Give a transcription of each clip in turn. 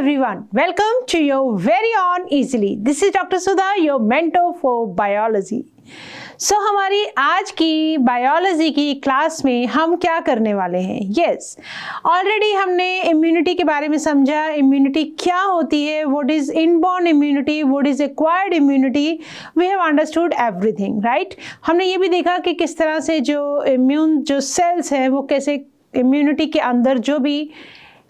everyone, welcome to your very own Easily. This is Dr. Sudha, your mentor for biology. So हमारी आज की biology की class में हम क्या करने वाले हैं? यस, ऑलरेडी हमने इम्यूनिटी के बारे में समझा, इम्यूनिटी क्या होती है, what is inborn immunity, what is acquired immunity, we have understood everything, right. हमने ये भी देखा कि किस तरह से जो सेल्स है वो कैसे इम्यूनिटी के अंदर जो भी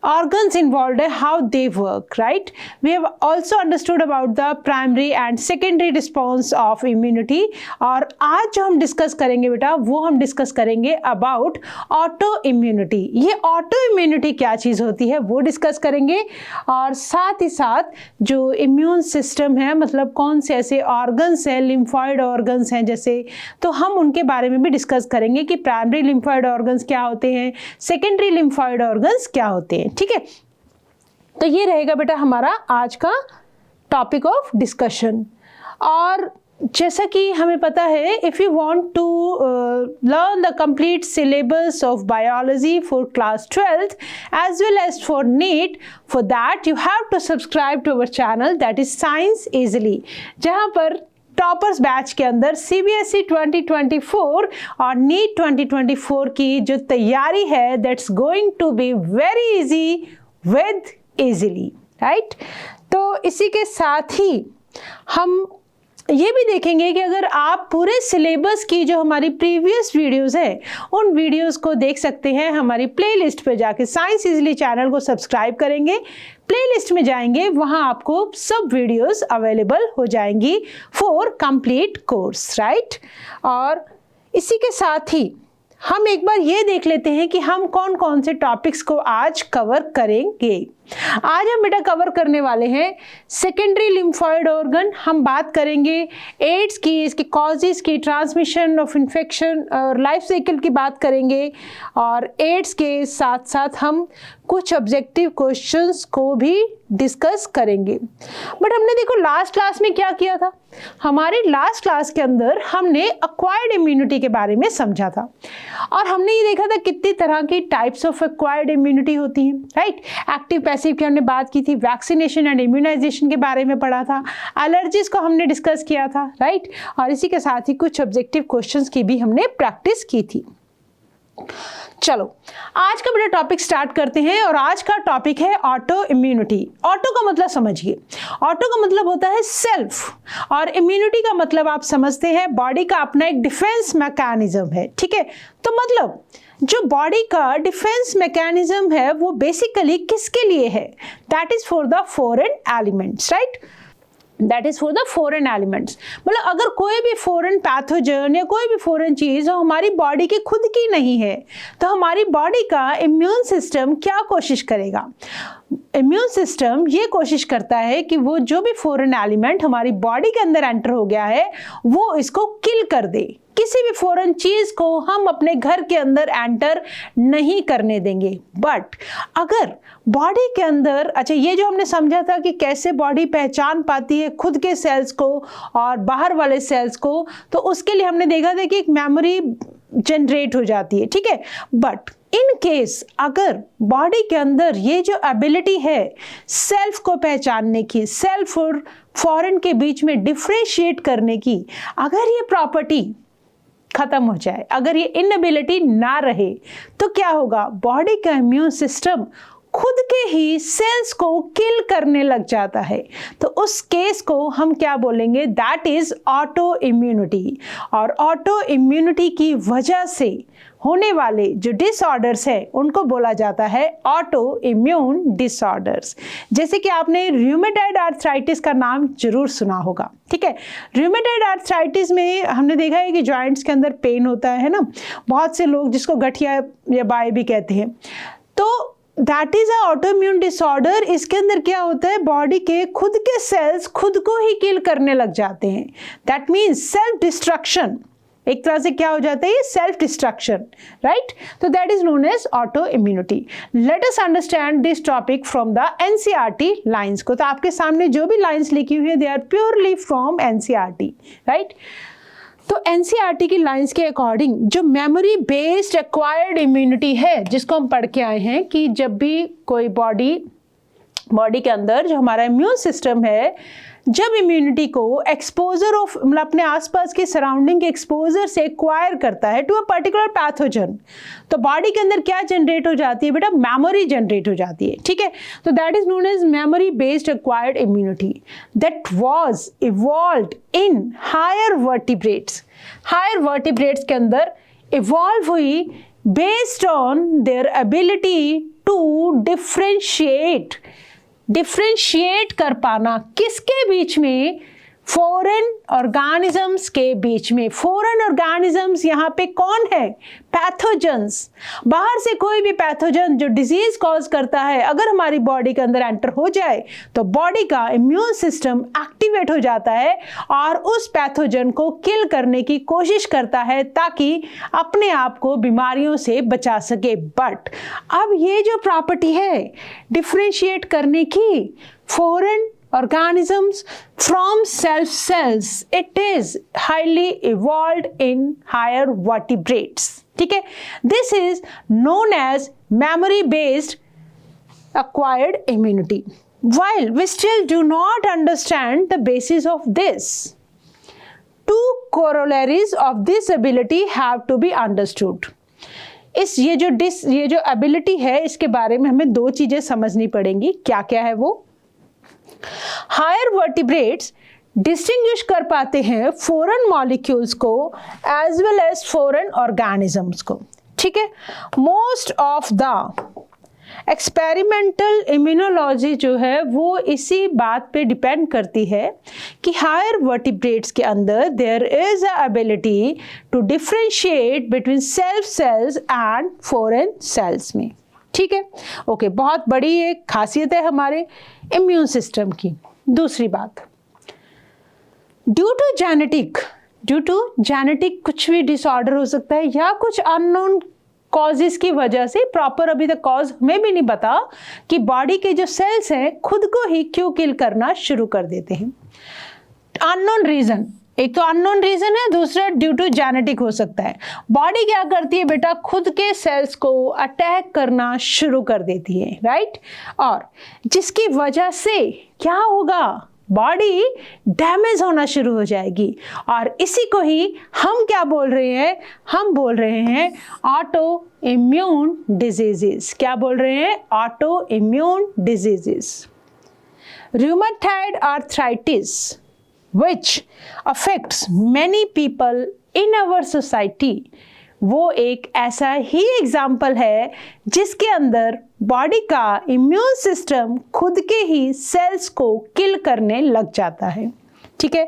organs involved है, how they work, right? We have also understood about the primary and secondary response of immunity. और आज जो हम डिस्कस करेंगे बेटा वो हम डिस्कस करेंगे about ऑटो इम्यूनिटी। ये ऑटो इम्यूनिटी क्या चीज़ होती है वो डिस्कस करेंगे, और साथ ही साथ जो इम्यून सिस्टम है, मतलब कौन से ऐसे ऑर्गन्स हैं, लिम्फॉइड ऑर्गन्स हैं जैसे, तो हम उनके बारे में भी डिस्कस करेंगे कि प्राइमरी लिम्फॉइड ऑर्गन्स क्या होते हैं, सेकेंडरी लिम्फॉइड ऑर्गन्स क्या होते हैं। ठीक है, तो ये रहेगा बेटा हमारा आज का टॉपिक ऑफ डिस्कशन। और जैसा कि हमें पता है, if you want to learn the complete syllabus of biology for class 12th as well as for NEET, for that you have to subscribe to our channel that is science easily, जहां पर toppers batch के अंदर CBSE 2024 और NEET 2024 की जो तैयारी है that's going to be very easy with easily, right. तो इसी के साथ ही हम ये भी देखेंगे कि अगर आप पूरे सिलेबस की जो हमारी प्रीवियस वीडियोस है उन वीडियोस को देख सकते हैं हमारी प्लेलिस्ट पे जाके। साइंस इजीली चैनल को सब्सक्राइब करेंगे, प्लेलिस्ट में जाएंगे, वहां आपको सब वीडियोस अवेलेबल हो जाएंगी फॉर कंप्लीट कोर्स, राइट। और इसी के साथ ही हम एक बार ये देख लेते हैं कि हम कौन कौन से टॉपिक्स को आज कवर करेंगे। आज हम बेटा कवर करने वाले हैं सेकेंडरी लिम्फॉइड ऑर्गन, हम बात करेंगे एड्स की, इसके कॉजेस की, ट्रांसमिशन ऑफ इन्फेक्शन और लाइफ साइकिल की बात करेंगे, और एड्स के साथ साथ हम कुछ ऑब्जेक्टिव क्वेश्चंस को भी डिस्कस करेंगे। बट हमने देखो लास्ट क्लास में क्या किया था, हमारे लास्ट क्लास के अंदर हमने एक्वायर्ड इम्यूनिटी के बारे में समझा था, और हमने ये देखा था कितनी तरह की टाइप्स ऑफ एक्वायर्ड इम्यूनिटी होती हैं, राइट। एक्टिव पैसिव की हमने बात की थी, वैक्सीनेशन एंड इम्यूनाइजेशन के बारे में पढ़ा था, एलर्जीज को हमने डिस्कस किया था, राइट। और इसी के साथ ही कुछ ऑब्जेक्टिव क्वेश्चंस की भी हमने प्रैक्टिस की थी। चलो आज का बड़ा टॉपिक स्टार्ट करते हैं, और आज का टॉपिक है ऑटो इम्यूनिटी। ऑटो का मतलब समझिए, ऑटो का मतलब होता है सेल्फ, और इम्यूनिटी का मतलब आप समझते हैं बॉडी का अपना एक डिफेंस मैकेनिज्म है, ठीक है। तो मतलब जो बॉडी का डिफेंस मैकेनिज्म है वो बेसिकली किसके लिए है? That is for the foreign elements, right. That is for the foreign elements, मतलब अगर कोई भी फॉरेन पैथोजन या कोई भी फॉरेन चीज जो हमारी बॉडी की खुद की नहीं है, तो हमारी बॉडी का इम्यून सिस्टम क्या कोशिश करेगा? इम्यून सिस्टम ये कोशिश करता है कि वो जो भी फॉरेन एलिमेंट हमारी बॉडी के अंदर एंटर हो गया है वो इसको किल कर दे। किसी भी फॉरेन चीज को हम अपने घर के अंदर एंटर नहीं करने देंगे। बट अगर बॉडी के अंदर, अच्छा ये जो हमने समझा था कि कैसे बॉडी पहचान पाती है खुद के सेल्स को और बाहर वाले सेल्स को, तो उसके लिए हमने देखा था कि एक मेमोरी जनरेट हो जाती है, ठीक है। बट इन केस अगर बॉडी के अंदर ये जो एबिलिटी है सेल्फ को पहचानने की, सेल्फ और फॉरेन के बीच में डिफरेंशिएट करने की, अगर ये प्रॉपर्टी खत्म हो जाए, अगर ये इनएबिलिटी ना रहे, तो क्या होगा? बॉडी का इम्यून सिस्टम खुद के ही सेल्स को किल करने लग जाता है। तो उस केस को हम क्या बोलेंगे? That is auto immunity. और ऑटो इम्यूनिटी की वजह से होने वाले जो डिसऑर्डर्स है उनको बोला जाता है ऑटो इम्यून डिसऑर्डर्स। जैसे कि आपने रूमेटॉइड आर्थराइटिस का नाम जरूर सुना होगा, ठीक है। रूमेटॉइड आर्थराइटिस में हमने देखा है कि जॉइंट्स के अंदर पेन होता है ना, बहुत से लोग जिसको गठिया या बाय भी कहते हैं, तो that is a autoimmune disorder. इसके अंदर क्या होता है? बॉडी के खुद के सेल्स खुद को ही किल करने लग जाते हैं। दैट मीन्स सेल्फ डिस्ट्रक्शन, एक तरह से क्या हो जाता है? ये सेल्फ डिस्ट्रक्शन, राइट। तो that is known as auto immunity. Let us understand this topic from the NCERT lines को। तो आपके सामने जो भी लाइन्स लिखी हुई है they are purely from NCERT, right. तो NCERT की लाइंस के अकॉर्डिंग जो मेमोरी बेस्ड एक्वायर्ड इम्यूनिटी है, जिसको हम पढ़ के आए हैं कि जब भी कोई बॉडी बॉडी के अंदर जो हमारा इम्यून सिस्टम है, जब इम्यूनिटी को एक्सपोजर ऑफ मतलब अपने आसपास के सराउंडिंग के एक्सपोजर से एक्वायर करता है टू अ पर्टिकुलर पैथोजन, तो बॉडी के अंदर क्या जनरेट हो जाती है बेटा? मेमोरी जनरेट हो जाती है। ठीक है, तो that is known as memory based acquired immunity that was evolved in higher vertebrates. Higher vertebrates के अंदर इवॉल्व हुई based on their ability to differentiate कर पाना किसके बीच में? फॉरेन ऑर्गेनिजम्स के बीच में। फॉरेन ऑर्गेनिजम्स यहाँ पे कौन है? पैथोजेंस। बाहर से कोई भी पैथोजन जो डिजीज कॉज करता है, अगर हमारी बॉडी के अंदर एंटर हो जाए तो बॉडी का इम्यून सिस्टम एक्टिवेट हो जाता है और उस पैथोजन को किल करने की कोशिश करता है ताकि अपने आप को बीमारियों से बचा सके। बट अब ये जो प्रॉपर्टी है डिफ्रेंशिएट करने की foreign organisms from self cells, it is highly evolved in higher vertebrates. ठीक है, this is known as memory based acquired immunity. While we still do not understand the basis of this, two corollaries of this ability have to be understood. ये जो ability है, इसके बारे में हमें दो चीजें समझनी पड़ेंगी। क्या क्या है वो? हायर वर्टिब्रेट्स डिस्टिंग्विश कर पाते हैं फॉरेन मॉलिक्यूल्स को as well as foreign organisms को। ठीक है, most of the experimental immunology जो है वो इसी बात पे डिपेंड करती है कि हायर वर्टिब्रेट्स के अंदर there is a ability to differentiate between self cells and foreign cells में। ठीक है, ओके, बहुत बड़ी एक खासियत है हमारे इम्यून सिस्टम की। दूसरी बात, ड्यू टू जेनेटिक कुछ भी डिसऑर्डर हो सकता है या कुछ अननोन कॉजेस की वजह से, प्रॉपर अभी तक कॉज हमें भी नहीं पता कि बॉडी के जो सेल्स हैं खुद को ही क्यों किल करना शुरू कर देते हैं। अननोन रीजन, एक तो अननोन रीजन है, दूसरा ड्यू टू जेनेटिक हो सकता है। बॉडी क्या करती है बेटा? खुद के सेल्स को अटैक करना शुरू कर देती है, राइट? और जिसकी वजह से क्या होगा? बॉडी डैमेज होना शुरू हो जाएगी और इसी को ही हम क्या बोल रहे हैं? हम बोल रहे हैं ऑटो इम्यून डिजीजेस। क्या बोल रहे हैं? Auto immune diseases. Rheumatoid arthritis which affects many people in our society, वो एक ऐसा ही एग्जाम्पल है जिसके अंदर बॉडी का इम्यून सिस्टम खुद के ही सेल्स को किल करने लग जाता है। ठीक है,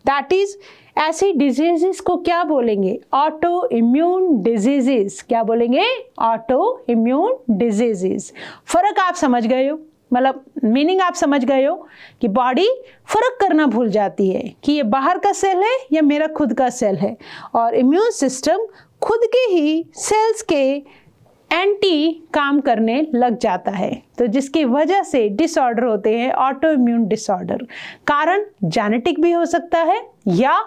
दैट इज ऐसी डिजीजेस को क्या बोलेंगे? Auto immune diseases. क्या बोलेंगे? Auto immune diseases. फर्क आप समझ गए हो, मतलब मीनिंग आप समझ गए हो कि बॉडी फर्क करना भूल जाती है कि ये बाहर का सेल है या मेरा खुद का सेल है, और इम्यून सिस्टम खुद के ही सेल्स के एंटी काम करने लग जाता है, तो जिसकी वजह से डिसऑर्डर होते हैं, ऑटो इम्यून डिसऑर्डर। कारण जेनेटिक भी हो सकता है या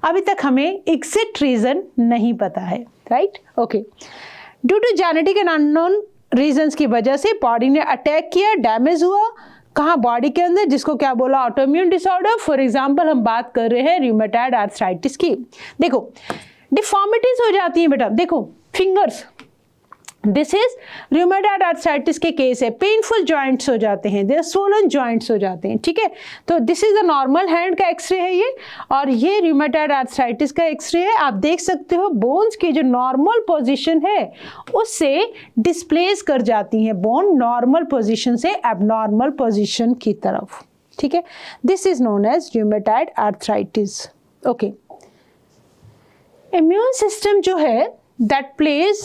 अभी तक हमें एग्जैक्ट रीजन नहीं पता है, right? Okay, due to genetic and unknown reasons की वजह से बॉडी ने अटैक किया, डैमेज हुआ, कहाँ? बॉडी के अंदर, जिसको क्या बोला? Autoimmune disorder. फॉर एग्जांपल हम बात कर रहे हैं रूमेटॉइड आर्थराइटिस की। देखो डिफॉर्मिटीज हो जाती हैं बेटा, देखो fingers, this is rheumatoid arthritis के केस है। पेनफुल जॉइंट्स हो जाते हैं, देयर स्वोलन जॉइंट्स हो जाते हैं। ठीक है, तो this is the normal hand का एक्सरे है ये, और ये रूमेटॉइड आर्थराइटिस का एक्सरे है। आप देख सकते हो बोन्स की जो नॉर्मल पोजीशन है उससे डिस्प्लेस कर जाती हैं, बोन नॉर्मल पोजीशन से एबनॉर्मल पोजीशन की तरफ। ठीक है, this is known as rheumatoid arthritis. Okay, immune system जो है that plays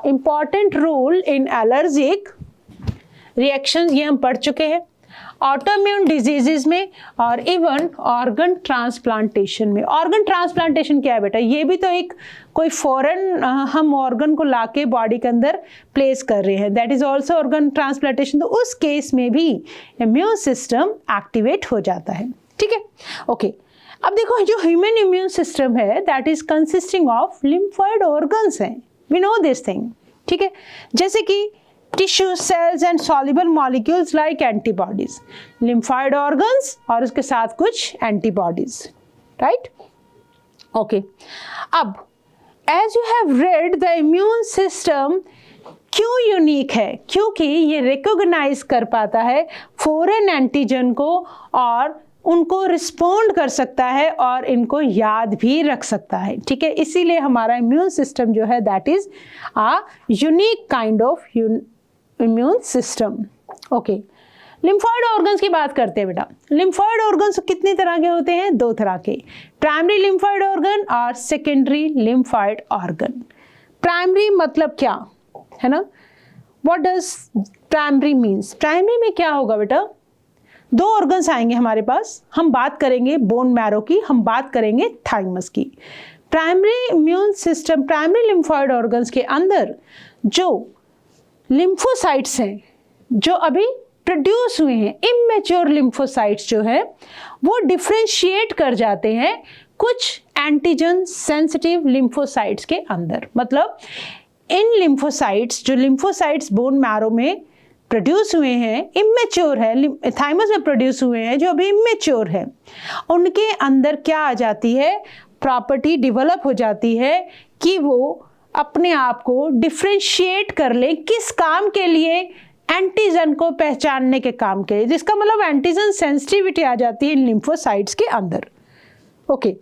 important role in allergic reactions, ये हम पढ़ चुके हैं, ऑटोइम्यून डिजीजेज में और इवन ऑर्गन ट्रांसप्लांटेशन में। ऑर्गन ट्रांसप्लांटेशन क्या है बेटा? ये भी तो एक कोई फॉरेन हम ऑर्गन को लाके बॉडी के अंदर प्लेस कर रहे हैं, that is also organ transplantation. तो उस केस में भी इम्यून सिस्टम एक्टिवेट हो जाता है। ठीक है, ओके, अब देखो जो ह्यूमन इम्यून सिस्टम है that is consisting of lymphoid organs हैं, वी नो दिस थिंग। ठीक है, जैसे कि tissue cells and soluble molecules like antibodies, lymphoid organs और उसके साथ कुछ एंटीबॉडीज, राइट? ओके, अब as you have read the immune system क्यों यूनिक है? क्योंकि ये रिकॉग्नाइज कर पाता है फॉरेन एंटीजन को और उनको रिस्पोंड कर सकता है और इनको याद भी रख सकता है, ठीक है? इसीलिए हमारा इम्यून सिस्टम जो है that is a unique kind of immune system. Okay, lymphoid organs की बात करते हैं बेटा। लिम्फॉइड ऑर्गन्स कितनी तरह के होते हैं? 2 तरह के, प्राइमरी लिम्फॉइड ऑर्गन और सेकेंडरी लिम्फॉइड ऑर्गन। प्राइमरी मतलब क्या है ना? What does primary means? Primary में क्या होगा बेटा? 2 ऑर्गन्स आएंगे हमारे पास, हम बात करेंगे बोन मैरो की, हम बात करेंगे थाइमस की। Primary immune system, primary lymphoid organs के अंदर जो लिम्फोसाइट्स हैं जो अभी प्रोड्यूस हुए हैं, इमेच्योर लिम्फोसाइट्स जो है वो डिफ्रेंशिएट कर जाते हैं कुछ एंटीजन सेंसिटिव लिम्फोसाइट्स के अंदर। मतलब इन लिम्फोसाइट्स, जो लिम्फोसाइट्स बोन मैरो में प्रोड्यूस हुए हैं, इमेच्योर है, थाइमस में प्रोड्यूस हुए हैं जो अभी इमेच्योर है, उनके अंदर क्या आ जाती है? प्रॉपर्टी डेवलप हो जाती है कि वो अपने आप को डिफ्रेंशिएट कर ले। किस काम के लिए? एंटीजन को पहचानने के काम के लिए, जिसका मतलब एंटीजन सेंसिटिविटी आ जाती है इन लिम्फोसाइट्स के अंदर। ओके,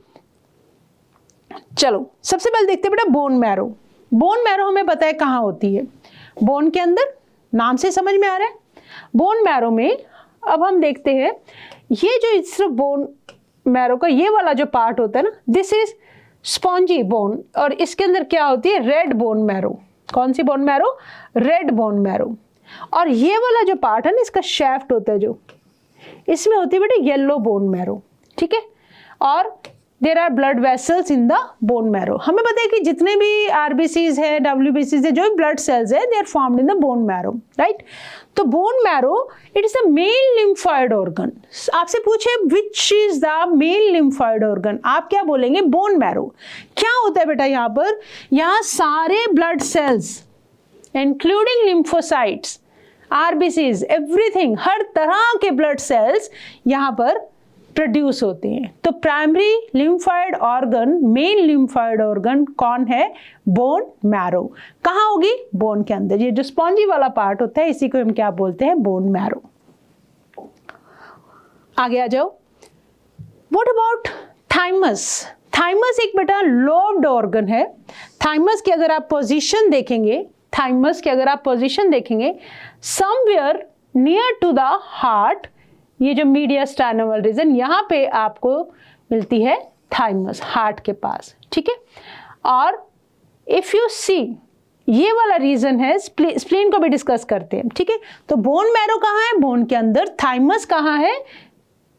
चलो सबसे पहले देखते हैं बेटा बोन मैरो। बोन मैरो हमें पता है कहाँ होती है? बोन के अंदर, नाम से समझ में आ रहा है। बोन मैरो में अब हम देखते हैं ये जो इस बोन मैरो का ये वाला जो पार्ट होता है ना, दिस इज स्पॉन्जी बोन, और इसके अंदर क्या होती है? Red bone marrow. कौन सी bone marrow? Red bone marrow. और ये वाला जो पार्ट है ना, इसका शैफ्ट होता है जो, इसमें होती है बेटा येलो बोन मैरो, ठीक है? और there are blood vessels in the bone marrow. हमें पता है कि जितने भी आरबीसीज है, डब्ल्यूबीसीज है, जो भी ब्लड सेल्स है, they are formed in the bone marrow, right? तो bone marrow it is a male lymphoid organ. आपसे पूछे which is the male lymphoid organ, आप क्या बोलेंगे? Bone marrow. क्या होता है बेटा यहाँ पर? यहाँ सारे blood cells including lymphocytes, RBCs, everything, हर तरह के ब्लड सेल्स यहाँ पर प्रोड्यूस होते हैं। तो primary lymphoid organ, main lymphoid organ कौन है? Bone marrow. कहाँ होगी? बोन के अंदर। ये जो स्पॉन्जी वाला पार्ट होता है इसी को हम क्या बोलते हैं? Bone marrow. आगे आ जाओ। What about thymus? थाइमस एक बेटा लोब्ड ऑर्गन है। थाइमस की अगर आप पोजीशन देखेंगे, थाइमस की अगर आप पोजीशन देखेंगे, somewhere near to the heart, ये जो मीडियास्टाइनल रीजन, यहाँ पे आपको मिलती है थाइमस, हार्ट के पास, ठीक है? और इफ यू सी, ये वाला रीजन है, स्प्लीन को भी डिस्कस करते हैं, ठीक है? तो बोन मैरो कहाँ है? बोन के अंदर। थाइमस कहाँ है?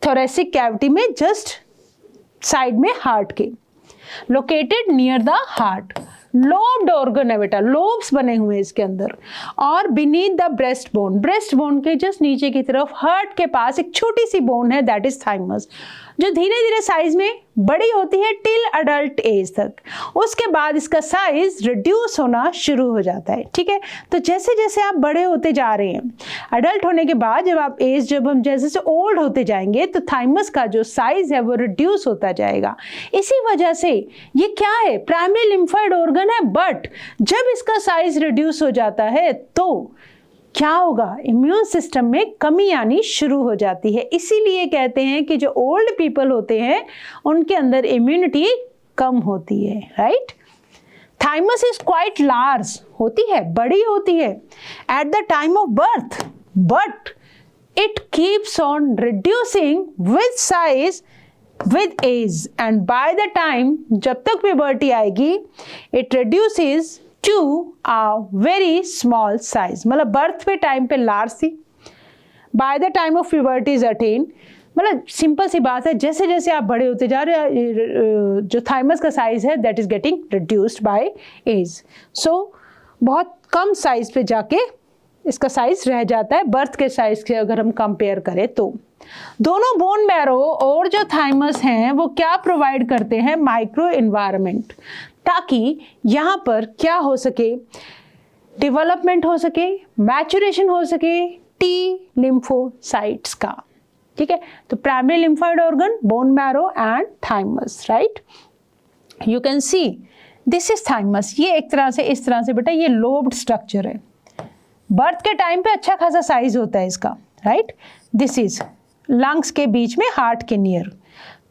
थोरेसिक कैविटी में, जस्ट साइड में हार्ट के, located near the heart. Lobed organ है बेटा, लोब्स बने हुए हैं इसके अंदर। और beneath the breast bone, breast bone के जस्ट नीचे की तरफ हार्ट के पास एक छोटी सी बोन है, दैट इज थाइमस, जो धीरे धीरे साइज में बड़ी होती है टिल अडल्ट एज तक। उसके बाद इसका साइज रिड्यूस होना शुरू हो जाता है, ठीक है? तो जैसे जैसे आप बड़े होते जा रहे हैं, अडल्ट होने के बाद जब आप एज, जब हम जैसे जैसे ओल्ड होते जाएंगे, तो थाइमस का जो साइज है वो रिड्यूस होता जाएगा। इसी वजह से ये क्या है? प्राइमरी लिम्फॉइड ऑर्गन है, बट जब इसका साइज रिड्यूस हो जाता है तो क्या होगा? इम्यून सिस्टम में कमी आनी शुरू हो जाती है। इसीलिए कहते हैं कि जो ओल्ड पीपल होते हैं उनके अंदर इम्यूनिटी कम होती है, right? Thymus is quite large, होती है, बड़ी होती है at the time of birth, but it keeps on reducing with size with age, and by the time, जब तक प्यूबर्टी आएगी, it reduces to a very small size. मतलब birth पे टाइम पे लार्ज थी, by the time of puberty is attain, मतलब simple सी बात है, जैसे जैसे आप बड़े होते जा रहे हैं, जो थाइमस का साइज है that is getting reduced by age. So बहुत कम साइज पे जाके इसका साइज रह जाता है बर्थ के साइज के, अगर हम कंपेयर करें तो। दोनों बोन मैरो और जो थाइमस हैं वो क्या प्रोवाइड करते हैं? माइक्रो एनवायरनमेंट, ताकि यहाँ पर क्या हो सके, डेवलपमेंट हो सके, मैचुरेशन हो सके टी लिम्फोसाइट्स का। ठीक है, तो primary lymphoid organ, bone marrow and thymus, right. You can see this is thymus. ये एक तरह से इस तरह से बेटा ये लोब्ड स्ट्रक्चर है। बर्थ के टाइम पे अच्छा खासा साइज होता है इसका, राइट। दिस इज लंग्स के बीच में, हार्ट के नियर,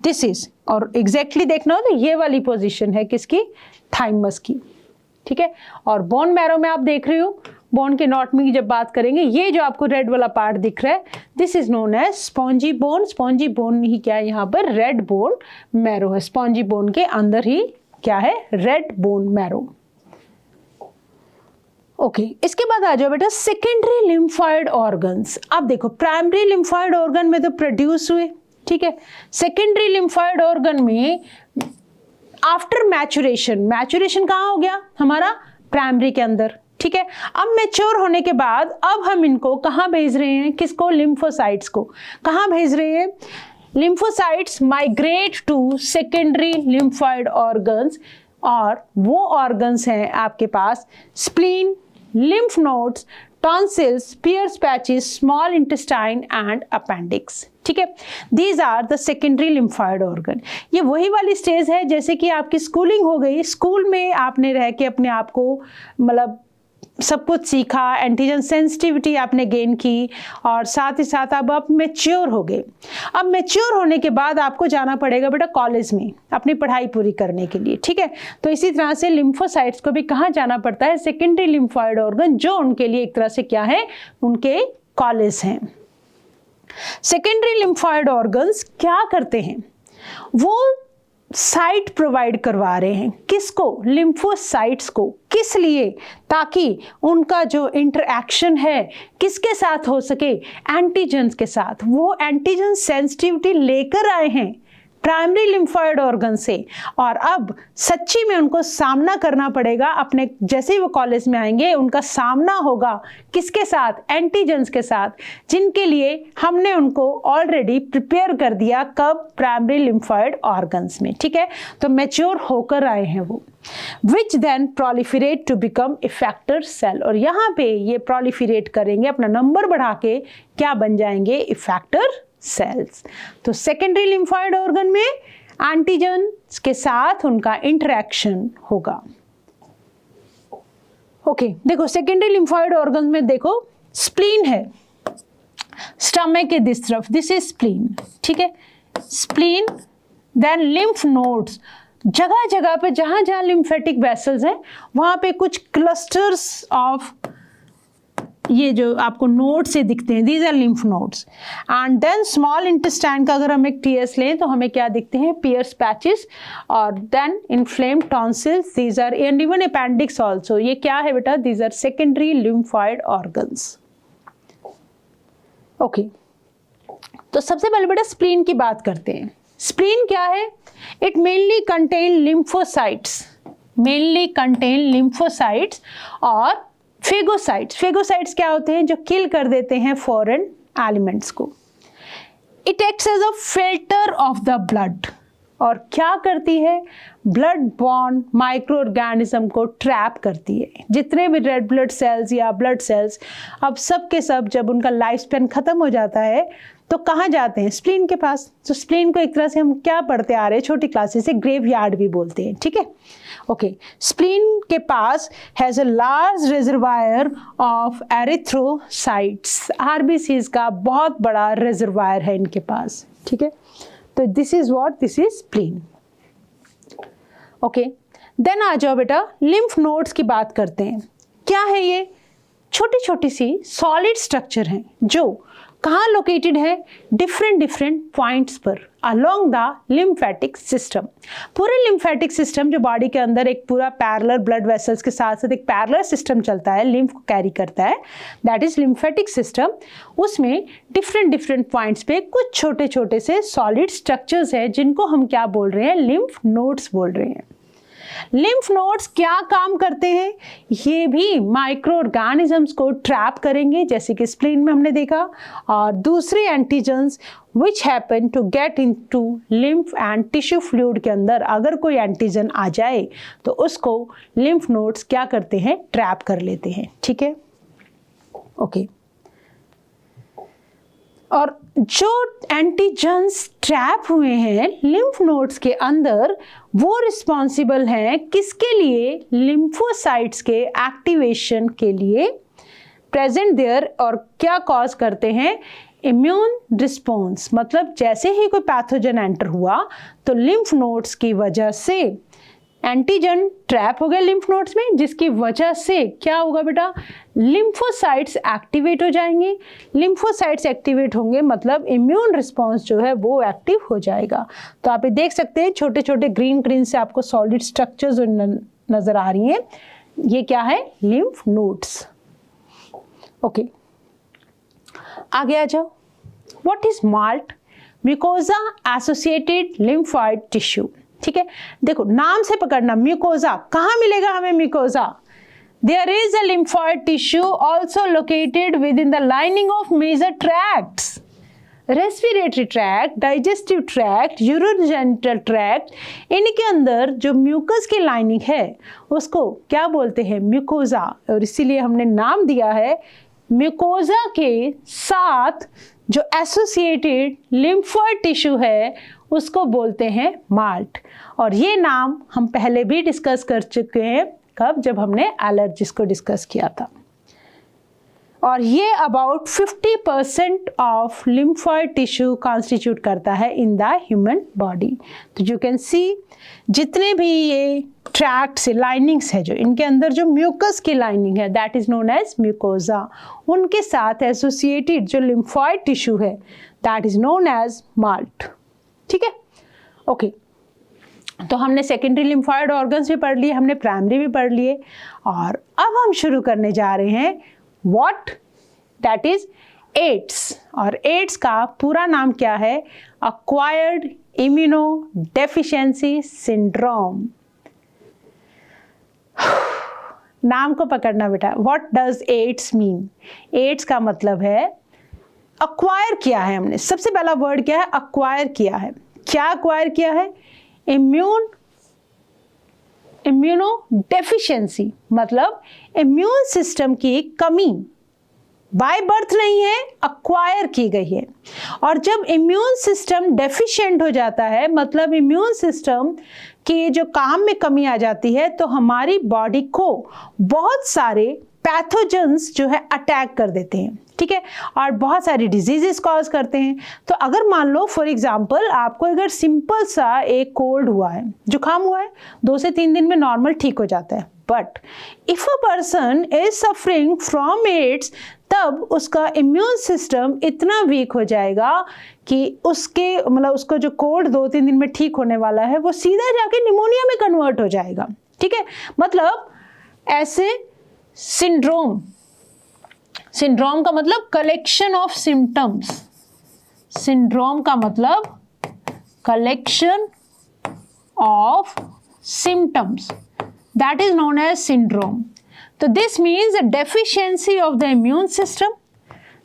दिस इज, और एग्जैक्टली देखना हो तो ये वाली पोजीशन है किसकी, थाइमस की। ठीक है, और बोन मैरो में आप देख रहे हो, बोन के एनाटॉमी की जब बात करेंगे, ये जो आपको रेड वाला पार्ट दिख रहा है, this is known as spongy bone. Spongy bone ही क्या है, यहाँ पर रेड बोन मैरो है। स्पॉन्जी बोन के अंदर ही क्या है, रेड बोन मैरो। ओके, इसके बाद आ जाओ बेटा सेकेंडरी लिम्फोइड ऑर्गन्स। अब देखो प्राइमरी लिम्फोइड ऑर्गन में तो प्रोड्यूस हुए, ठीक है। सेकेंडरी लिम्फोइड ऑर्गन में आफ्टर मैचुरेशन, मैचुरेशन कहाँ हो गया हमारा, प्राइमरी के अंदर, ठीक है। अब मैच्योर होने के बाद अब हम इनको कहाँ भेज रहे हैं, किसको, लिम्फोसाइट्स को। कहाँ भेज रहे हैं, lymphocytes migrate to secondary lymphoid organs, और वो ऑर्गन्स हैं आपके पास spleen, lymph nodes, tonsils, Peyer's patches, small intestine and appendix। ठीक है, these are the secondary lymphoid organ। ये वही वाली स्टेज है जैसे कि आपकी स्कूलिंग हो गई, स्कूल में आपने रह के अपने आप को मतलब सब कुछ सीखा, एंटीजन सेंसिटिविटी आपने गेन की, और साथ ही साथ अब आप मैच्योर हो गए। अब मैच्योर होने के बाद आपको जाना पड़ेगा बेटा कॉलेज में अपनी पढ़ाई पूरी करने के लिए, ठीक है। तो इसी तरह से लिम्फोसाइट्स को भी कहाँ जाना पड़ता है, सेकेंडरी लिम्फोइड ऑर्गन, जो उनके लिए एक तरह से क्या है, उनके कॉलेज हैं। सेकेंडरी लिम्फोइड ऑर्गन्स क्या करते हैं, वो साइट प्रोवाइड करवा रहे हैं, किसको, लिम्फोसाइट्स को। किस लिए, ताकि उनका जो इंटरएक्शन है किसके साथ हो सके, एंटीजन्स के साथ। वो एंटीजन सेंसिटिविटी लेकर आए हैं प्राइमरी लिम्फोइड ऑर्गन से, और अब सच्ची में उनको सामना करना पड़ेगा अपने, जैसे ही वो कॉलेज में आएंगे उनका सामना होगा किसके साथ, एंटीजन्स के साथ, जिनके लिए हमने उनको ऑलरेडी प्रिपेयर कर दिया, कब, प्राइमरी लिम्फोइड ऑर्गन्स में, ठीक है। तो मैच्योर होकर आए हैं वो, which then proliferate to become effector cell, और यहाँ पे ये प्रोलिफरेट करेंगे, अपना नंबर बढ़ा के क्या बन जाएंगे, इफेक्टर सेल्स। तो सेकेंडरी लिम्फोइड ऑर्गन में एंटीजन के साथ उनका इंटरेक्शन होगा। ओके, देखो सेकेंडरी लिम्फोइड ऑर्गन में देखो स्प्लीन है, स्टमक के दिस तरफ, दिस इज स्प्लीन, ठीक है, स्प्लीन। देन लिम्फ नोड्स, जगह जगह पे जहां जहां लिम्फेटिक वेसल्स हैं वहां पे कुछ क्लस्टर्स ऑफ ये जो आपको नोड से दिखते हैं, these are lymph nodes. And then small intestine का अगर हम एक टीएस लें तो हमें क्या दिखते हैं, पियर्स पैचेस, और then inflamed tonsils, these are, and even appendix also. ये क्या है बेटा, these are secondary lymphoid organs. Okay, तो सबसे पहले बेटा स्प्लीन की बात करते हैं। स्प्लीन क्या है, it mainly contain lymphocytes, mainly contain lymphocytes और फेगोसाइट्स। फेगोसाइट्स क्या होते हैं, जो किल कर देते हैं फॉरेन एलिमेंट्स को। It acts as a filter of the blood, और क्या करती है, ब्लड बॉर्न माइक्रो ऑर्गेनिज्म को ट्रैप करती है। जितने भी रेड ब्लड सेल्स या ब्लड सेल्स, अब सब के सब जब उनका लाइफ स्पैन खत्म हो जाता है तो कहाँ जाते हैं, स्प्लीन के पास। तो स्प्लीन को एक तरह से हम क्या पढ़ते आ रहे हैं छोटी क्लासेस से, ग्रेवयार्ड भी बोलते हैं, ठीक है। ओके, स्प्लीन के पास has a large reservoir of erythrocytes, RBCs का बहुत बड़ा रिजर्वायर है इनके पास, ठीक है। तो this is what, this is spleen. Okay, then आ जाओ बेटा लिम्फ नोड्स की बात करते हैं। क्या है ये, छोटी छोटी सी सॉलिड स्ट्रक्चर हैं जो कहाँ लोकेटेड है, डिफरेंट डिफरेंट पॉइंट्स पर अलोंग द लिम्फेटिक सिस्टम। पूरे लिम्फेटिक सिस्टम जो बॉडी के अंदर एक पूरा पैरेलल ब्लड वेसल्स के साथ साथ एक पैरेलल सिस्टम चलता है, लिम्फ को कैरी करता है, दैट इज लिम्फेटिक सिस्टम। उसमें डिफरेंट डिफरेंट पॉइंट्स पे कुछ छोटे छोटे से सॉलिड स्ट्रक्चर्स हैं जिनको हम क्या बोल रहे हैं, लिम्फ नोड्स बोल रहे हैं। लिम्फ नोड्स क्या काम करते हैं? ये भी माइक्रो ऑर्गेनिजम्स को ट्रैप करेंगे, जैसे कि स्प्लीन में हमने देखा, और दूसरे antigens which happen to get into lymph and tissue fluid के अंदर अगर कोई एंटीजन आ जाए तो उसको लिम्फ नोड्स क्या करते हैं? ट्रैप कर लेते हैं। ठीक है, ओके। और जो एंटीजन्स ट्रैप हुए हैं लिम्फ नोड्स के अंदर, वो रिस्पॉन्सिबल हैं किसके लिए? लिम्फोसाइट्स के एक्टिवेशन के लिए प्रेजेंट देयर, और क्या कॉज करते हैं? Immune response. मतलब जैसे ही कोई पैथोजन एंटर हुआ तो लिम्फ नोड्स की वजह से एंटीजन ट्रैप हो गए लिम्फ नोड्स में, जिसकी वजह से क्या होगा बेटा? लिम्फोसाइट्स एक्टिवेट हो जाएंगे। लिम्फोसाइट्स एक्टिवेट होंगे मतलब इम्यून रिस्पॉन्स जो है वो एक्टिव हो जाएगा। तो आप ये देख सकते हैं छोटे छोटे ग्रीन से आपको सॉलिड स्ट्रक्चर्स नजर आ रही हैं, ये क्या है? Lymph nodes. ओके, आगे आ जाओ। What is malt? Mucosa associated lymphoid tissue. ठीक है, देखो नाम से पकड़ना, म्यूकोजा कहाँ मिलेगा हमें? Mucosa, there is a lymphoid tissue also located within the lining of major tracts, respiratory tract, digestive tract, urogenital tract. इनके अंदर जो म्यूकस की लाइनिंग है उसको क्या बोलते हैं? म्यूकोजा। और इसीलिए हमने नाम दिया है म्यूकोजा के साथ जो एसोसिएटेड लिम्फॉइड टिश्यू है उसको बोलते हैं माल्ट। और ये नाम हम पहले भी डिस्कस कर चुके हैं, कब? जब हमने एलर्जीज को डिस्कस किया था। और ये about 50% of lymphoid tissue constitute करता है इन द ह्यूमन बॉडी। तो यू कैन सी जितने भी ये ट्रैक्ट्स लाइनिंग्स है, जो इनके अंदर जो म्यूकस की लाइनिंग है that is known as mucosa, उनके साथ एसोसिएटेड जो लिम्फॉइड टिश्यू है that is known as MALT. ठीक है, ओके। तो हमने सेकेंडरी लिम्फॉइड ऑर्गन्स भी पढ़ लिए, हमने प्राइमरी भी पढ़ लिए, और अब हम शुरू करने जा रहे हैं व्हाट? That is AIDS. और एड्स का पूरा नाम क्या है? Acquired immunodeficiency syndrome. नाम को पकड़ना बेटा। What does AIDS mean? AIDS का मतलब है अक्वायर किया है हमने। सबसे पहला वर्ड क्या है? अक्वायर किया है। क्या अक्वायर किया है? इम्यूनो डेफिशिएंसी, मतलब इम्यून सिस्टम की कमी बाय बर्थ नहीं है, अक्वायर की गई है। और जब इम्यून सिस्टम डेफिशिएंट हो जाता है, मतलब इम्यून सिस्टम के जो काम में कमी आ जाती है, तो हमारी बॉडी को बहुत सारे पैथोजेंस जो है अटैक कर देते हैं। ठीक है, और बहुत सारी डिजीजेस कॉज करते हैं। तो अगर मान लो फॉर एग्जांपल आपको अगर सिंपल सा एक कोल्ड हुआ है, जुकाम हुआ है, 2 से 3 दिन में नॉर्मल ठीक हो जाता है। But if a person is suffering from AIDS, तब उसका इम्यून सिस्टम इतना वीक हो जाएगा कि उसके मतलब उसको जो कोल्ड 2-3 दिन में ठीक होने वाला है वो सीधा जाके निमोनिया में कन्वर्ट हो जाएगा। ठीक है, मतलब ऐसे सिंड्रोम का मतलब कलेक्शन ऑफ सिम्टम्स। सिंड्रोम का मतलब collection of symptoms, that is known as syndrome. So this means a deficiency of the immune system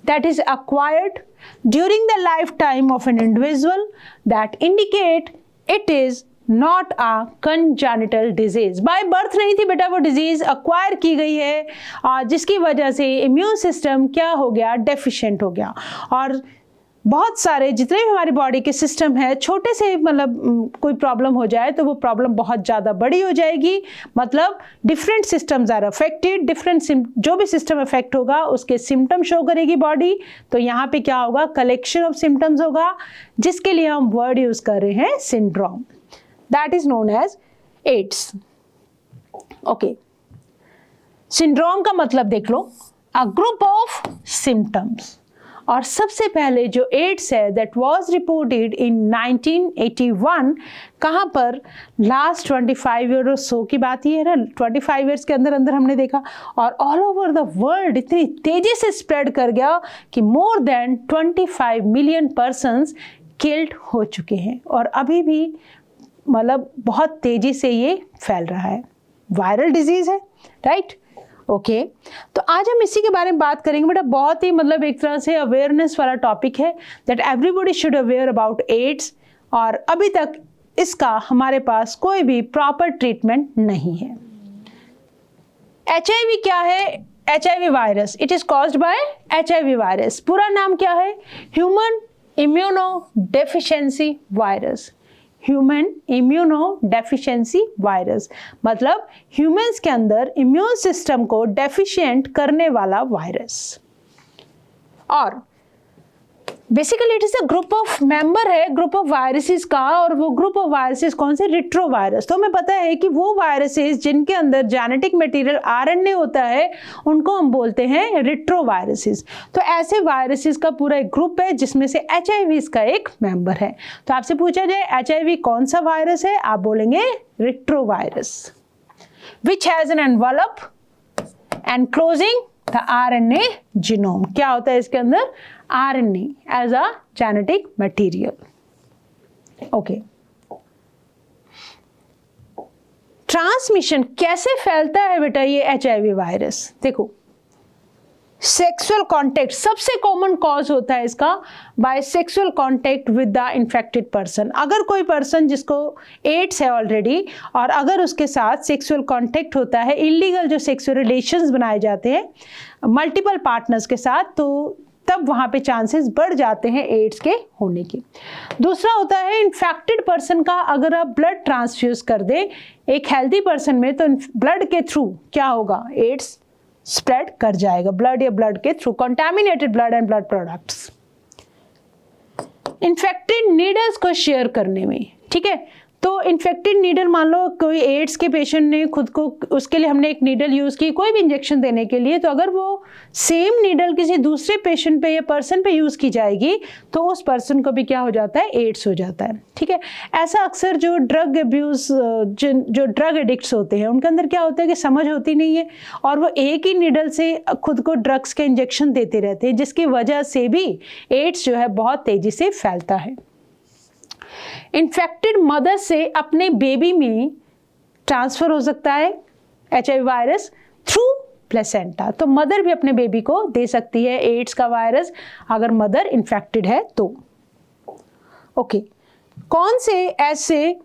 that is acquired during the lifetime of an individual that indicate it is not a congenital disease. By birth नहीं थी बेटा वो disease, acquire की गई है, और जिसकी वजह से immune system क्या हो गया? deficient हो गया। और बहुत सारे जितने भी हमारी बॉडी के सिस्टम है, छोटे से मतलब कोई प्रॉब्लम हो जाए तो वो प्रॉब्लम बहुत ज़्यादा बड़ी हो जाएगी। मतलब different systems are affected, different जो भी सिस्टम अफेक्ट होगा उसके सिम्टम शो करेगी बॉडी। तो यहाँ पे क्या होगा? कलेक्शन ऑफ सिम्टम्स होगा, जिसके लिए हम वर्ड यूज़ कर रहे हैं syndrome, that is known as AIDS. Okay, syndrome का मतलब देख लो, अ ग्रुप ऑफ सिम्टम्स। और सबसे पहले जो एड्स है दैट वाज रिपोर्टेड इन 1981, कहाँ पर? लास्ट 25 ईयर और सो की बात ही है ना, 25 ईयर्स के अंदर अंदर हमने देखा, और ऑल ओवर द वर्ल्ड इतनी तेजी से स्प्रेड कर गया कि more than 25 million persons killed हो चुके हैं। और अभी भी मतलब बहुत तेजी से ये फैल रहा है, वायरल डिजीज है, राइट। ओके, तो आज हम इसी के बारे में बात करेंगे बेटा। बहुत ही मतलब एक तरह से अवेयरनेस वाला टॉपिक है, that everybody should aware about AIDS, और अभी तक इसका हमारे पास कोई भी प्रॉपर ट्रीटमेंट नहीं है। HIV क्या है? HIV virus, it is caused by HIV virus. पूरा नाम क्या है? Human immuno deficiency virus. Human immuno deficiency virus मतलब ह्यूमंस के अंदर इम्यून सिस्टम को डेफिशिएंट करने वाला वायरस। और basically it is a group of member है, ग्रुप ऑफ वायरसेस का, और वो ग्रुप ऑफ वायरसेस कौन से? रिट्रोवायरस। तो हमें पता है कि वो वायरसेस जिनके अंदर जेनेटिक मटेरियल RNA होता है उनको हम बोलते हैं रिट्रोवायरसेस। तो ऐसे वायरसेस का पूरा एक ग्रुप है जिसमें से HIV इसका एक मेंबर है। तो आपसे पूछा जाए HIV कौन सा वायरस है, आप बोलेंगे retrovirus. Which has an envelope enclosing the RNA genome. क्या होता है इसके अंदर? RNA as a genetic material. Okay. Transmission कैसे फैलता है बेटा ये HIV वायरस? देखो, सेक्सुअल कॉन्टेक्ट सबसे कॉमन कॉज होता है इसका, by sexual contact with the infected person. अगर कोई पर्सन जिसको एड्स है ऑलरेडी और अगर उसके साथ सेक्सुअल कॉन्टेक्ट होता है, इलीगल जो सेक्सुअल रिलेशंस बनाए जाते हैं मल्टीपल पार्टनर्स के साथ, तो तब वहाँ पे चांसेस बढ़ जाते हैं एड्स के होने के। दूसरा होता है इन्फेक्टेड पर्सन का अगर आप ब्लड ट्रांसफ्यूज कर दें एक हेल्दी पर्सन में, तो ब्लड के थ्रू क्या होगा? एड्स स्प्रेड कर जाएगा, ब्लड या ब्लड के through, contaminated blood and blood products. Infected needles को शेयर करने में, ठीक है, तो इन्फेक्टेड नीडल, मान लो कोई एड्स के पेशेंट ने खुद को, उसके लिए हमने एक नीडल यूज़ की कोई भी इंजेक्शन देने के लिए, तो अगर वो सेम नीडल किसी दूसरे पेशेंट पे या पर्सन पे यूज़ की जाएगी तो उस पर्सन को भी क्या हो जाता है? एड्स हो जाता है, ठीक है। ऐसा अक्सर जो ड्रग अब्यूज़, जो ड्रग एडिक्ट्स होते हैं उनके अंदर क्या होता है कि समझ होती नहीं है और वो एक ही नीडल से खुद को ड्रग्स के इंजेक्शन देते रहते हैं, जिसकी वजह से भी एड्स जो है बहुत तेज़ी से फैलता है। इन्फेक्टेड मदर से अपने बेबी में ट्रांसफर हो सकता है HIV वायरस थ्रू प्लेसेंटा। तो मदर भी अपने बेबी को दे सकती है एड्स का वायरस अगर मदर इन्फेक्टेड है तो। ओके, कौन से ऐसे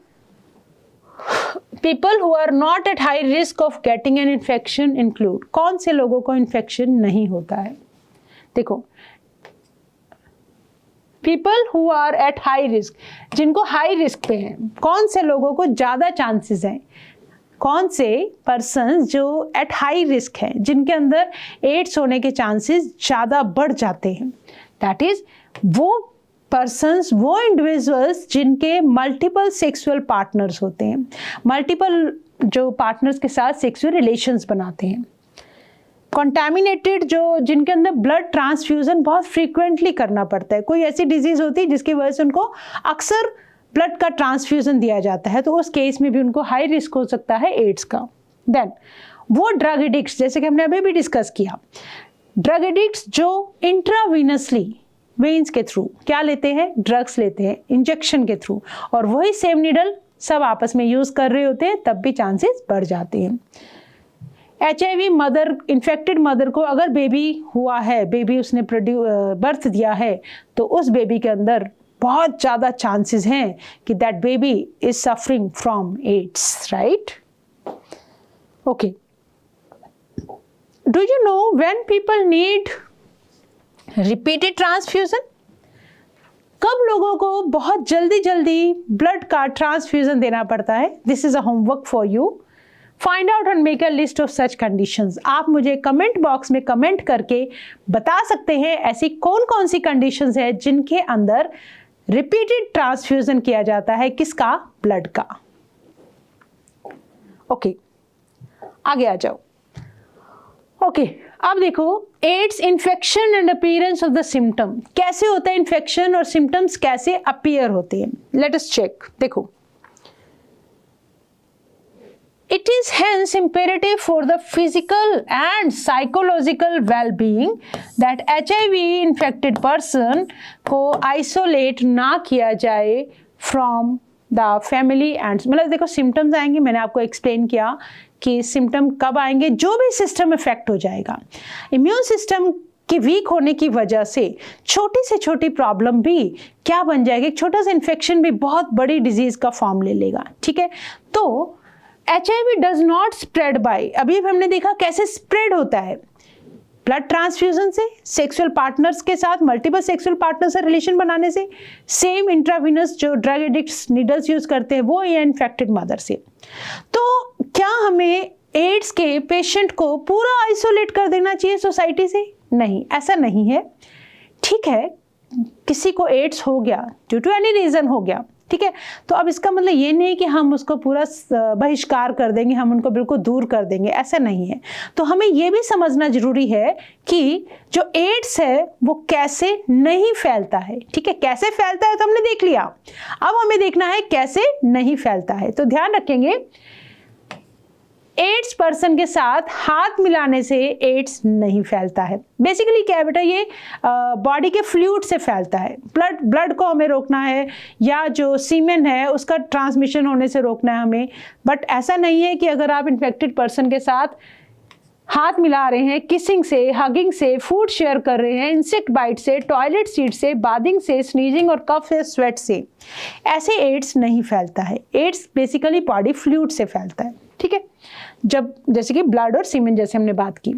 people who are not at high risk of getting an infection include? कौन से लोगों को इन्फेक्शन नहीं होता है? देखो, people who are at high risk, जिनको हाई रिस्क पे हैं, कौन से लोगों को ज़्यादा चांसेस हैं? कौन से पर्सन्स जो एट हाई रिस्क हैं, जिनके अंदर एड्स होने के चांसेस ज़्यादा बढ़ जाते हैं? दैट इज वो पर्सन्स, वो इंडिविजुअल्स जिनके मल्टीपल सेक्सुअल पार्टनर्स होते हैं, मल्टीपल जो पार्टनर्स के साथ सेक्सुअल रिलेशंस बनाते हैं। कॉन्टैमिनेटेड, जो जिनके अंदर ब्लड ट्रांसफ्यूजन बहुत फ्रीक्वेंटली करना पड़ता है, कोई ऐसी डिजीज होती है जिसकी वजह से उनको अक्सर ब्लड का ट्रांसफ्यूजन दिया जाता है, तो उस केस में भी उनको हाई रिस्क हो सकता है एड्स का। देन वो ड्रग एडिक्ट्स, जैसे कि हमने अभी भी डिस्कस किया, ड्रग एडिक्ट्स जो इंट्रावीनसली वेन्स के थ्रू क्या लेते हैं? ड्रग्स लेते हैं इंजेक्शन के थ्रू, और वही सेम नीडल सब आपस में यूज कर रहे होते हैं, तब भी चांसेस बढ़ जाते हैं। HIV मदर, इन्फेक्टेड मदर को अगर बेबी हुआ है, बेबी उसने बर्थ दिया है, तो उस बेबी के अंदर बहुत ज़्यादा चांसेस हैं कि that baby is suffering from AIDS, right? Okay, do you know when people need repeated transfusion? कब लोगों को बहुत जल्दी जल्दी ब्लड का ट्रांसफ्यूजन देना पड़ता है? This is a homework for you. Find out and make a list of such conditions. आप मुझे कमेंट बॉक्स में कमेंट करके बता सकते हैं ऐसी कौन कौन सी कंडीशंस है जिनके अंदर रिपीटेड ट्रांसफ्यूजन किया जाता है, किसका? ब्लड का। ओके, आगे आ जाओ। ओके, अब देखो, AIDS infection and appearance of the symptom. कैसे होता है इन्फेक्शन और सिम्टम्स कैसे अपीयर होते हैं? Let us check. देखो, it is hence imperative for the physical and psychological well-being that HIV infected person को isolate ना किया जाए from द फैमिली एंड मतलब देखो सिम्टम्स आएंगे, मैंने आपको एक्सप्लेन किया कि सिम्टम कब आएंगे, जो भी सिस्टम इफेक्ट हो जाएगा। इम्यून सिस्टम कि वीक होने की वजह से छोटी से छोटी प्रॉब्लम भी क्या बन जाएगी, एक छोटा सा इन्फेक्शन भी बहुत बड़ी डिजीज का फॉर्म ले लेगा। ठीक है, तो HIV does not spread by, अभी हमने देखा कैसे स्प्रेड होता है, ब्लड ट्रांसफ्यूजन से, सेक्सुअल पार्टनर्स के साथ, मल्टीपल सेक्सुअल पार्टनर से रिलेशन बनाने से, सेम इंट्रावीनस जो ड्रग एडिक्ट्स नीडल्स यूज करते हैं वो, या इन्फेक्टेड मदर से। तो क्या हमें एड्स के पेशेंट को पूरा आइसोलेट कर देना चाहिए सोसाइटी से? नहीं, ऐसा नहीं है। ठीक है, किसी को एड्स हो गया, ड्यू टू एनी रीजन हो गया, ठीक है, तो अब इसका मतलब ये नहीं कि हम उसको पूरा बहिष्कार कर देंगे, हम उनको बिल्कुल दूर कर देंगे, ऐसा नहीं है। तो हमें ये भी समझना जरूरी है कि जो एड्स है वो कैसे नहीं फैलता है। ठीक है, कैसे फैलता है तो हमने देख लिया, अब हमें देखना है कैसे नहीं फैलता है। तो ध्यान रखेंगे, एड्स पर्सन के साथ हाथ मिलाने से एड्स नहीं फैलता है। बेसिकली क्या है बेटा, ये बॉडी के फ्लूइड से फैलता है। ब्लड को हमें रोकना है, या जो सीमेन है उसका ट्रांसमिशन होने से रोकना है हमें। बट ऐसा नहीं है कि अगर आप इन्फेक्टेड पर्सन के साथ हाथ मिला रहे हैं, किसिंग से, हगिंग से, फूड शेयर कर रहे हैं, इंसेक्ट बाइट से, टॉयलेट सीट से, बाथिंग से, स्नीजिंग और कफ से, स्वेट से, ऐसे एड्स नहीं फैलता है। एड्स बेसिकली बॉडी फ्लूइड से फैलता है। ठीक है, जब जैसे कि ब्लड और सीमेन जैसे हमने बात की।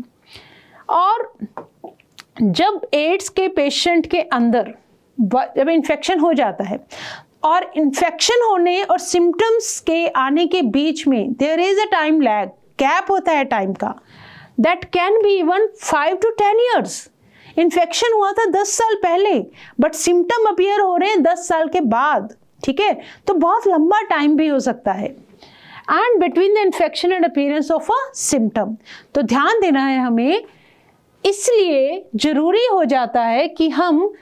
और जब एड्स के पेशेंट के अंदर जब इन्फेक्शन हो जाता है, और इन्फेक्शन होने और सिम्टम्स के आने के बीच में there is a time lag, gap होता है टाइम का, that can be even 5 to 10 years। Infection हुआ था 10 साल पहले, बट सिम्टम अपीयर हो रहे हैं 10 साल के बाद। ठीक है, तो बहुत लंबा टाइम भी हो सकता है। And between the infection and appearance of a symptom, तो ध्यान देना है हमें। इसलिए जरूरी हो जाता है कि हम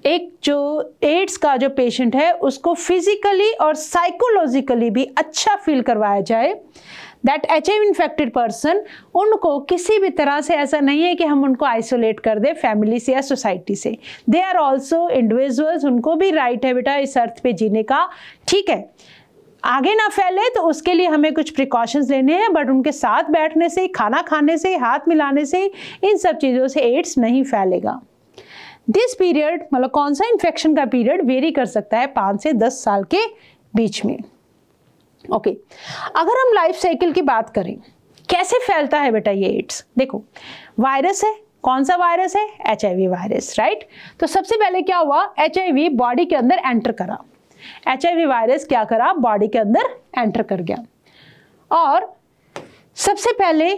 एक जो एड्स का जो पेशेंट है उसको फिजिकली और साइकोलॉजिकली भी अच्छा फील करवाया जाए। दैट HIV इन्फेक्टेड पर्सन, उनको किसी भी तरह से ऐसा नहीं है कि हम उनको आइसोलेट कर दे फैमिली से या सोसाइटी से। दे आर ऑल्सो इंडिविजुअल्स, उनको भी राइट है बेटा इस अर्थ पे जीने का। ठीक है, आगे ना फैले तो उसके लिए हमें कुछ प्रिकॉशंस लेने हैं, बट उनके साथ बैठने से, खाना खाने से, हाथ मिलाने से, इन सब चीज़ों से एड्स नहीं फैलेगा। दिस पीरियड मतलब कौन सा इन्फेक्शन का पीरियड वेरी कर सकता है 5 से 10 साल के बीच में। ओके, अगर हम लाइफ साइकिल की बात करें, कैसे फैलता है बेटा ये एड्स? देखो, वायरस है, कौन सा वायरस है? HIV virus, right. तो सबसे पहले क्या हुआ, HIV बॉडी के अंदर एंटर करा। HIV वायरस क्या करा, बॉडी के अंदर एंटर कर गया, और सबसे पहले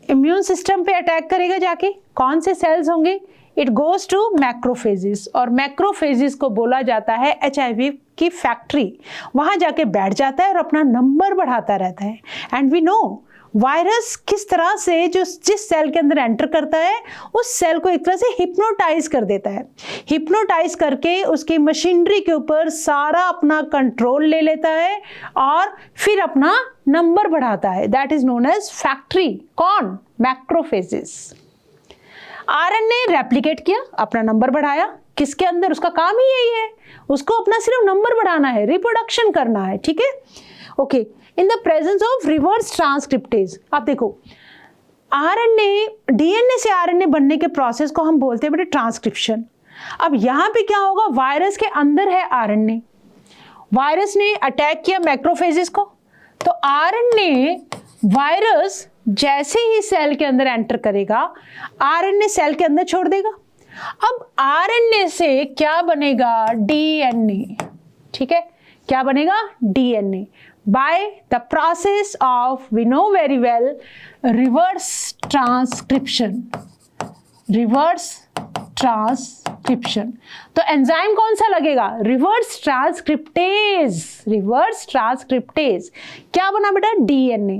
इम्यून सिस्टम पे अटैक करेगा जाके। कौन से सेल्स होंगे? इट गोज टू मैक्रोफेजेस, और मैक्रोफेजेस को बोला जाता है HIV की फैक्ट्री। वहां जाके बैठ जाता है और अपना नंबर बढ़ाता रहता है। एंड वी नो वायरस किस तरह से जिस सेल के अंदर एंटर करता है उस सेल को एक तरह से हिप्नोटाइज कर देता है। हिप्नोटाइज करके उसकी मशीनरी के ऊपर सारा अपना कंट्रोल ले लेता है और फिर अपना नंबर बढ़ाता है। That is known as factory. कौन? मैक्रोफेजेस। RNA रेप्लिकेट किया, अपना नंबर बढ़ाया, किसके अंदर? उसका काम ही यही है, उसको अपना सिर्फ नंबर बढ़ाना है, रिप्रोडक्शन करना है। ठीक है, okay. In the presence of reverse transcriptase, आप देखो RNA, DNA से RNA बनने के प्रोसेस को हम बोलते हैं बेटे ट्रांसक्रिप्शन। अब यहां पे क्या होगा, वायरस के अंदर है RNA, वायरस ने अटैक किया मैक्रोफेजेस को, तो RNA वायरस जैसे ही सेल के अंदर एंटर करेगा, RNA सेल के अंदर छोड़ देगा। अब RNA से क्या बनेगा? DNA। ठीक है, क्या बनेगा? DNA। By the process of, we know very well, reverse transcription। Reverse transcription, तो एंजाइम कौन सा लगेगा? Reverse transcriptase. रिवर्स ट्रांसक्रिप्टेज क्या बना बेटा? DNA।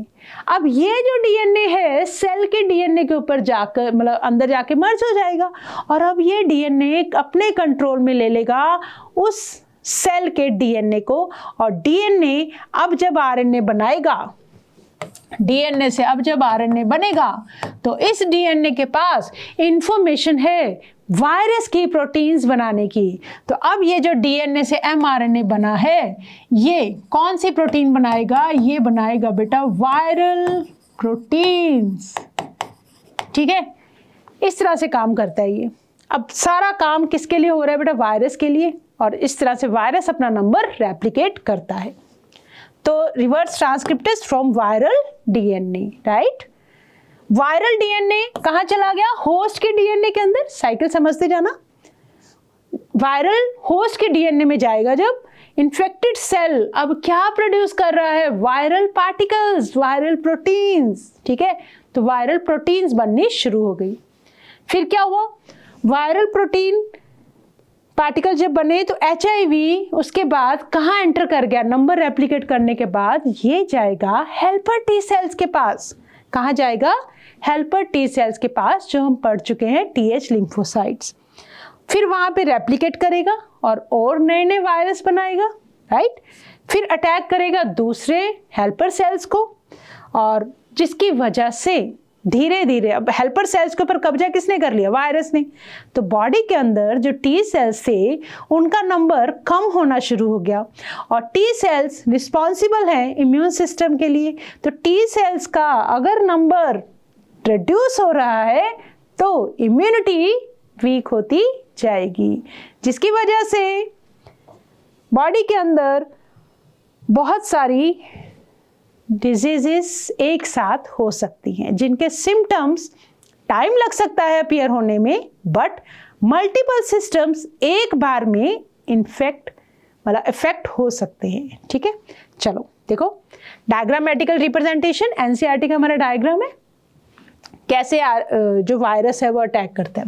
अब ये जो DNA है सेल के DNA के ऊपर जाकर मतलब अंदर जाके मर्ज हो जाएगा, और अब ये DNA अपने कंट्रोल में ले लेगा उस सेल के DNA को, और DNA अब जब RNA बनाएगा, DNA से अब जब RNA बनेगा तो इस DNA के पास इंफॉर्मेशन है वायरस की प्रोटीन्स बनाने की। तो अब ये जो डीएनए से एमआरएनए बना है, ये कौन सी प्रोटीन बनाएगा? ये बनाएगा बेटा वायरल प्रोटीन्स। ठीक है, इस तरह से काम करता है ये। अब सारा काम किसके लिए हो रहा है बेटा? वायरस के लिए। और इस तरह से वायरस अपना नंबर रेप्लिकेट करता है। तो reverse transcriptase from viral DNA, right. Viral DNA कहाँ चला गया? होस्ट के डीएनए के अंदर। साइकिल समझते जाना। वायरल होस्ट के डीएनए में जाएगा जब इन्फेक्टेड सेल अब क्या प्रोड्यूस कर रहा है? Viral particles, viral proteins. ठीक है, तो वायरल प्रोटीन्स बननी शुरू हो गई। फिर क्या हुआ? वायरल प्रोटीन पार्टिकल जब बने तो एचआईवी उसके बाद कहाँ एंटर कर गया? नंबर रेप्लिकेट करने के बाद ये जाएगा हेल्पर टी सेल्स के पास। कहाँ जाएगा? हेल्पर टी सेल्स के पास, जो हम पढ़ चुके हैं टीएच लिम्फोसाइट्स। फिर वहाँ पे रेप्लिकेट करेगा और नए नए वायरस बनाएगा, राइट। फिर अटैक करेगा दूसरे हेल्पर सेल्स को, और जिसकी वजह से धीरे धीरे अब हेल्पर सेल्स के ऊपर कब्जा किसने कर लिया? वायरस ने। तो बॉडी के अंदर जो टी सेल्स थे उनका नंबर कम होना शुरू हो गया, और टी सेल्स रिस्पॉन्सिबल हैं इम्यून सिस्टम के लिए। तो टी सेल्स का अगर नंबर रिड्यूस हो रहा है तो इम्यूनिटी वीक होती जाएगी, जिसकी वजह से बॉडी के अंदर बहुत सारी डिजीजेस एक साथ हो सकती हैं, जिनके सिम्टम्स टाइम लग सकता है अपीयर होने में, बट मल्टीपल सिस्टम्स एक बार में इफेक्ट हो सकते हैं। ठीक है, चलो देखो डायग्रामेटिकल रिप्रेजेंटेशन। एनसीईआरटी का हमारा डायग्राम है, कैसे जो वायरस है वो अटैक करता है।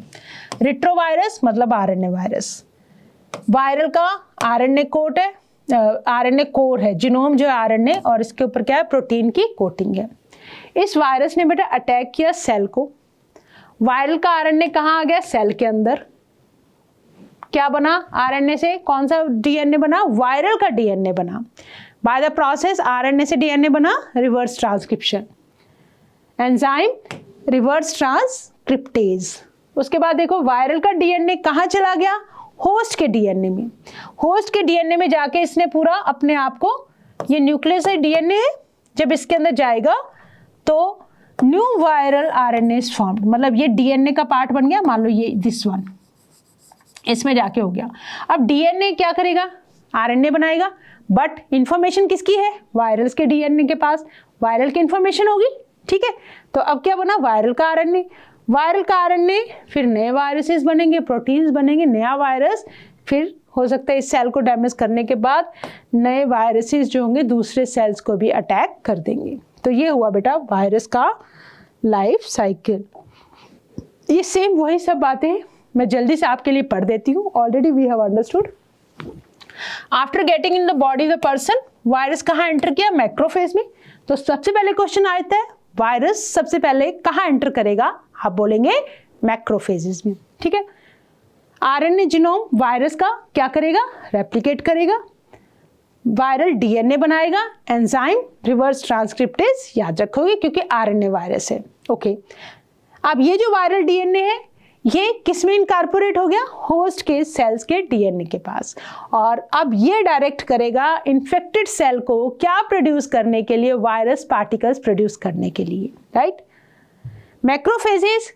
रिट्रोवायरस मतलब आरएनए वायरस। वायरल का आरएनए कोट है, आरएनए कोर है, जीनोम जो है आरएनए, और इसके ऊपर क्या है? प्रोटीन की कोटिंग है। इस वायरस ने बेटा अटैक किया सेल को। वायरल का आरएनए कहाँ आ गया? सेल के अंदर। क्या बना? आरएनए से कौन सा डीएनए बना? वायरल का डीएनए बना। बाय द प्रोसेस आरएनए से डीएनए बना, reverse transcription enzyme, reverse transcriptase. उसके बाद देखो वायरल का डीएनए कहाँ चला गया? होस्ट के डीएनए में। होस्ट के डीएनए में जाके इसने पूरा अपने आप को, ये न्यूक्लियोसाइड डीएनए है, जब इसके अंदर जाएगा तो new viral RNA is formed. मतलब ये डीएनए का पार्ट बन गया, मान लो ये दिस वन, इसमें जाके हो गया। अब डीएनए क्या करेगा? आरएनए बनाएगा, बट इंफॉर्मेशन किसकी है? वायरल्स के डीएनए के पास वायरल की इंफॉर्मेशन होगी। ठीक है, तो अब क्या बना? वायरल का आरएनए। वायरल का आरएनए, फिर नए वायरसेस बनेंगे, प्रोटीन्स बनेंगे, नया वायरस, फिर हो सकता है इस सेल को डैमेज करने के बाद नए वायरसेस जो होंगे दूसरे सेल्स को भी अटैक कर देंगे। तो ये हुआ बेटा वायरस का लाइफ साइकिल। ये सेम वही सब बातें मैं जल्दी से आपके लिए पढ़ देती हूँ। Already we have understood. After getting in the body of the person, virus कहाँ एंटर किया? मैक्रोफेज में। तो सबसे पहले क्वेश्चन आता है वायरस सबसे पहले कहाँ एंटर करेगा? आप बोलेंगे मैक्रोफेजेस में। ठीक है, आरएनए जीनोम वायरस का क्या करेगा? रेप्लिकेट करेगा, वायरल डीएनए बनाएगा, एंजाइम, रिवर्स ट्रांसक्रिप्टेज, याद रखोगे क्योंकि आरएनए वायरस है। ओके, अब ये जो वायरल डीएनए है ये किस में इनकॉर्पोरेट हो गया? होस्ट के सेल्स के डीएनए के पास, और अब ये डायरेक्ट करेगा इन्फेक्टेड सेल को क्या प्रोड्यूस करने के लिए? वायरस पार्टिकल्स प्रोड्यूस करने के लिए, राइट। मैक्रोफेजेस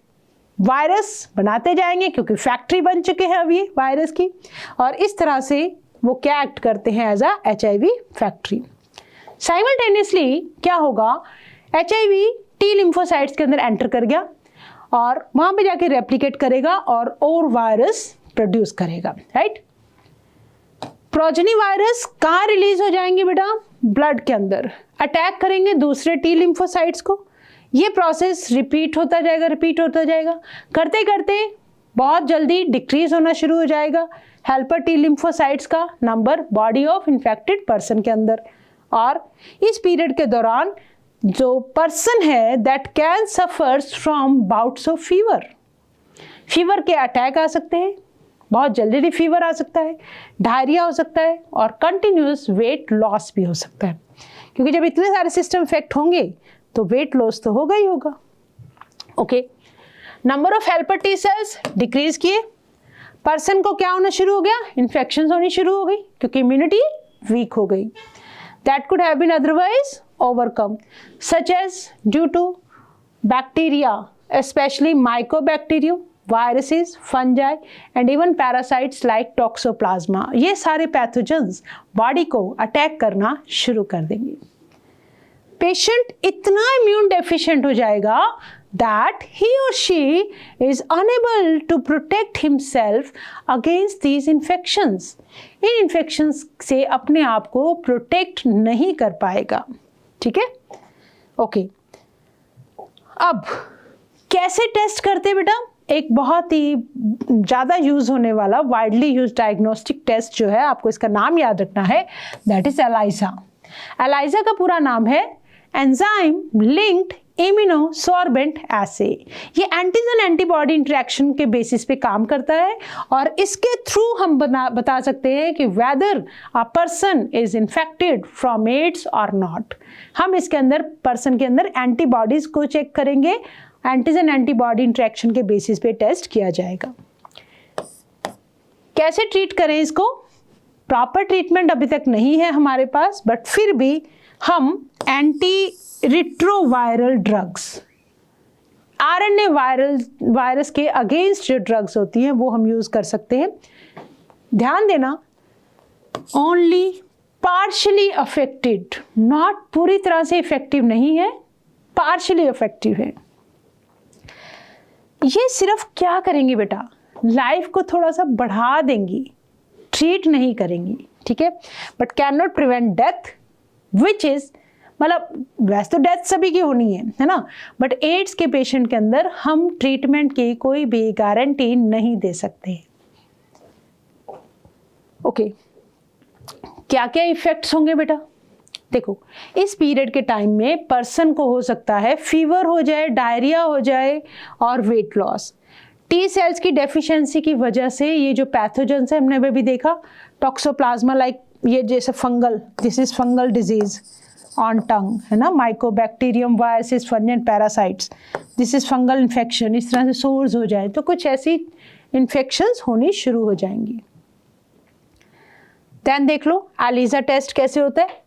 वायरस बनाते जाएंगे क्योंकि फैक्ट्री बन चुके हैं अब ये वायरस की, और इस तरह से वो क्या एक्ट करते हैं? As a HIV factory. Simultaneously क्या होगा? एचआईवी टी लिम्फोसाइट्स के अंदर एंटर कर गया और वहां पे जाके रेप्लिकेट करेगा और वायरस प्रोड्यूस करेगा, राइट। प्रोजेनी वायरस कहाँ रिलीज हो जाएंगे बेटा? ब्लड के अंदर अटैक करेंगे दूसरे टी लिम्फोसाइट्स को। ये प्रोसेस रिपीट होता जाएगा, करते करते बहुत जल्दी डिक्रीज होना शुरू हो जाएगा हेल्पर टी लिम्फोसाइट्स का number body of infected person के अंदर। और इस पीरियड के दौरान जो पर्सन है that can suffers from bouts of fever के अटैक आ सकते हैं, बहुत जल्दी फीवर आ सकता है, डायरिया हो सकता है, और कंटिन्यूस वेट लॉस भी हो सकता है, क्योंकि जब इतने सारे सिस्टम इफेक्ट होंगे तो वेट लॉस तो होगा ही होगा। Okay, number of helper T cells decrease किए, पर्सन को क्या होना शुरू हो गया, इन्फेक्शन होनी शुरू हो गई क्योंकि इम्यूनिटी वीक हो गई. That could have been otherwise overcome such as due to bacteria, specially mycobacterium, viruses, fungi and even parasites like toxoplasma. ये सारे पैथोजेंस बॉडी को अटैक करना शुरू कर देंगे. पेशेंट इतना इम्यून डेफिशिएंट हो जाएगा that he or she is unable to protect himself against these infections. In infections से अपने आप को protect नहीं कर पाएगा. ठीक है, ओके. अब कैसे टेस्ट करते बेटा? एक बहुत ही ज़्यादा यूज होने वाला वाइडली यूज डायग्नोस्टिक टेस्ट जो है, आपको इसका नाम याद रखना है, दैट इज एलाइजा. एलाइजा का पूरा नाम है एंजाइम लिंक्ड इम्यूनोसॉर्बेंट एसे. ये एंटीजन एंटीबॉडी इंटरेक्शन के बेसिस पे काम करता है और इसके थ्रू हम बता सकते हैं कि whether a person is infected from AIDS और नॉट. हम इसके अंदर पर्सन के अंदर एंटीबॉडीज को चेक करेंगे. एंटीजन एंटीबॉडी इंटरेक्शन के बेसिस पे टेस्ट किया जाएगा. कैसे ट्रीट करें इसको? प्रॉपर ट्रीटमेंट अभी तक नहीं है हमारे पास, बट फिर भी हम anti retroviral drugs, RNA virus के अगेंस्ट जो ड्रग्स होती हैं वो हम यूज कर सकते हैं. ध्यान देना, ओनली पार्शियली अफेक्टेड, नॉट पूरी तरह से इफेक्टिव नहीं है, पार्शियली इफेक्टिव है. ये सिर्फ क्या करेंगे बेटा, लाइफ को थोड़ा सा बढ़ा देंगी, ट्रीट नहीं करेंगी. ठीक है, but can not prevent death, which is मतलब वैसे तो डेथ सभी की होनी है ना, बट एड्स के पेशेंट के अंदर हम ट्रीटमेंट की कोई भी गारंटी नहीं दे सकते. ओके, क्या क्या इफेक्ट्स होंगे बेटा? देखो, इस पीरियड के टाइम में पर्सन को हो सकता है फीवर हो जाए, डायरिया हो जाए और वेट लॉस. टी सेल्स की डेफिशिएंसी की वजह से ये जो पैथोजेंस है, हमने अभी भी देखा टॉक्सोप्लाज्मा लाइक, ये जैसे fungal, this is fungal disease on टंग है ना, Mycobacterium, viruses, fungi and parasites, this is fungal infection. इस तरह से सोर्स हो जाए तो कुछ ऐसी इन्फेक्शंस होनी शुरू हो जाएंगी. देन देख लो एलिजा टेस्ट कैसे होता है.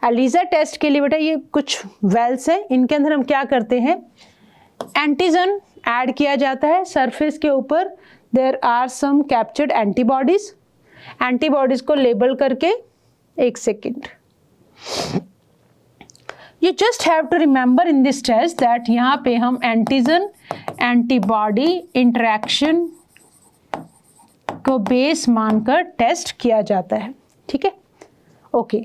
एलिजा टेस्ट के लिए बेटा ये कुछ वेल्स है, इनके अंदर हम क्या करते हैं, एंटीजन ऐड किया जाता है. सरफेस के ऊपर there are some captured antibodies. Antibodies को लेबल करके, एक second, You just have to remember in this test that यहाँ पे हम एंटीजन एंटीबॉडी इंटरेक्शन को बेस मानकर टेस्ट किया जाता है. ठीक है, ओके.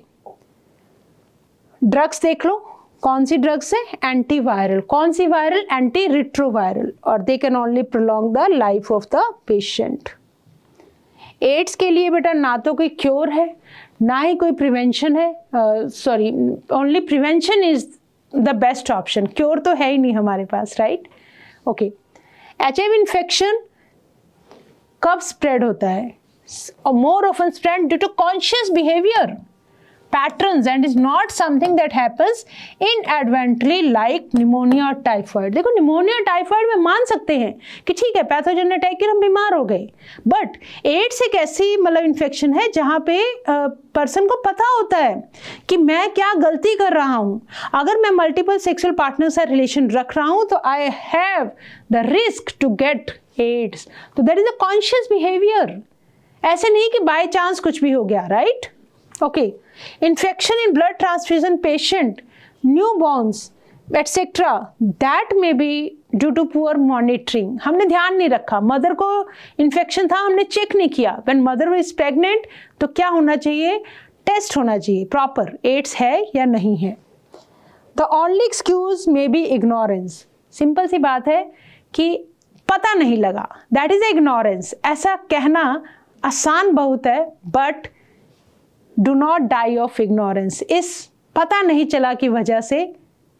ड्रग्स देख लो, कौन सी ड्रग्स है? एंटीवायरल. कौन सी वायरल? Anti retroviral. और they can only prolong the life of the patient. AIDS के लिए बेटा ना तो कोई क्योर है ना ही कोई प्रिवेंशन है. Sorry, only prevention is the best option. Cure तो है ही नहीं हमारे पास, राइट? ओके. एचआईवी इन्फेक्शन कब स्प्रेड होता है? More often spread due to conscious behaviour patterns and is not something that happens inadvertently like pneumonia or typhoid. देखो, निमोनिया टाइफाइड में मान सकते हैं कि ठीक है पैथोजन अटैक के हम बीमार हो गए, बट एड्स एक ऐसी मतलब इन्फेक्शन है जहाँ पे पर्सन को पता होता है कि मैं क्या गलती कर रहा हूँ. अगर मैं मल्टीपल सेक्सुअल पार्टनर से रिलेशन रख रहा हूँ तो I have the risk to get AIDS. तो that is a conscious behaviour. ऐसे नहीं कि बाय चांस कुछ भी हो गया, right? Okay. Infection in blood transfusion patient, newborns, etc. That may be due to poor monitoring. हमने ध्यान नहीं रखा, मदर को इन्फेक्शन था, हमने चेक नहीं किया. When mother is pregnant, तो क्या होना चाहिए? टेस्ट होना चाहिए प्रॉपर, एड्स है या नहीं है. The only excuse may be ignorance. Simple सी बात है कि पता नहीं लगा, that is ignorance. ऐसा कहना आसान बहुत है, but do not die of ignorance. इस पता नहीं चला की वजह से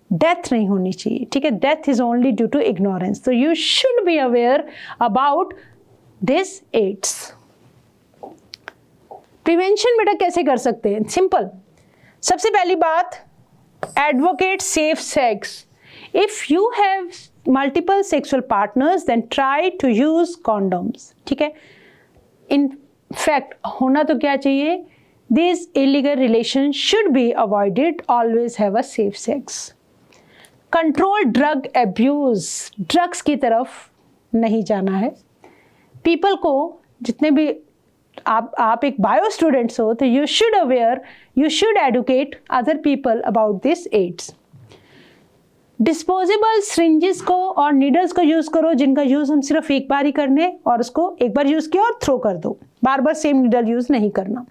डेथ नहीं होनी चाहिए. ठीक है, death is only due to ignorance. तो you should be aware about this AIDS. Prevention बेटा कैसे कर सकते हैं? सिंपल. सबसे पहली बात, advocate safe sex. If you have multiple sexual partners then try to use condoms. ठीक है, इन फैक्ट होना तो क्या चाहिए, this illegal relation should be avoided, always have a safe sex. Control drug abuse, drugs की तरफ नहीं जाना है। पीपल को जितने भी आप एक बायो स्टूडेंट्स हो तो you should aware, you should educate other people about this AIDS. Disposable syringes को और नीडल्स को यूज करो जिनका यूज हम सिर्फ एक बार ही करने, और उसको एक बार यूज किया और थ्रो कर दो, बार बार सेम नीडल यूज नहीं करना।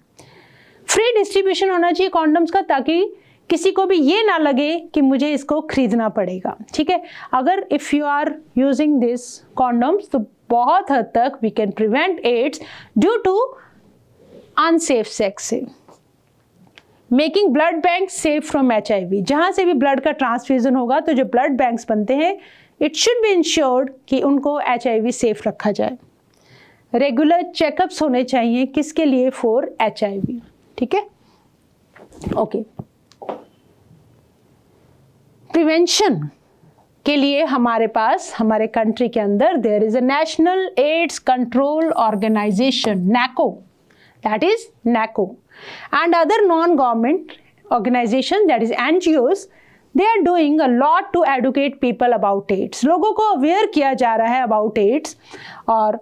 फ्री डिस्ट्रीब्यूशन होना चाहिए कॉन्डम्स का, ताकि किसी को भी ये ना लगे कि मुझे इसको खरीदना पड़ेगा, ठीक है। अगर if you are using this condoms तो बहुत हद तक we can prevent AIDS due to unsafe sex से। Making blood bank safe from HIV, जहां से भी ब्लड का ट्रांसफ्यूजन होगा तो जो ब्लड बैंक्स बनते हैं इट शुड बी इंश्योर्ड कि उनको HIV सेफ रखा जाए। रेगुलर चेकअप्स होने चाहिए, किसके लिए, फॉर HIV, ठीक है, ओके। प्रिवेंशन के लिए हमारे पास हमारे कंट्री के अंदर there is a national AIDS control organisation NACO, that is NACO, and other non-government organizations, that is NGOs, they are doing a lot to educate people about AIDS. लोगों को aware किया जा रहा है about AIDS, और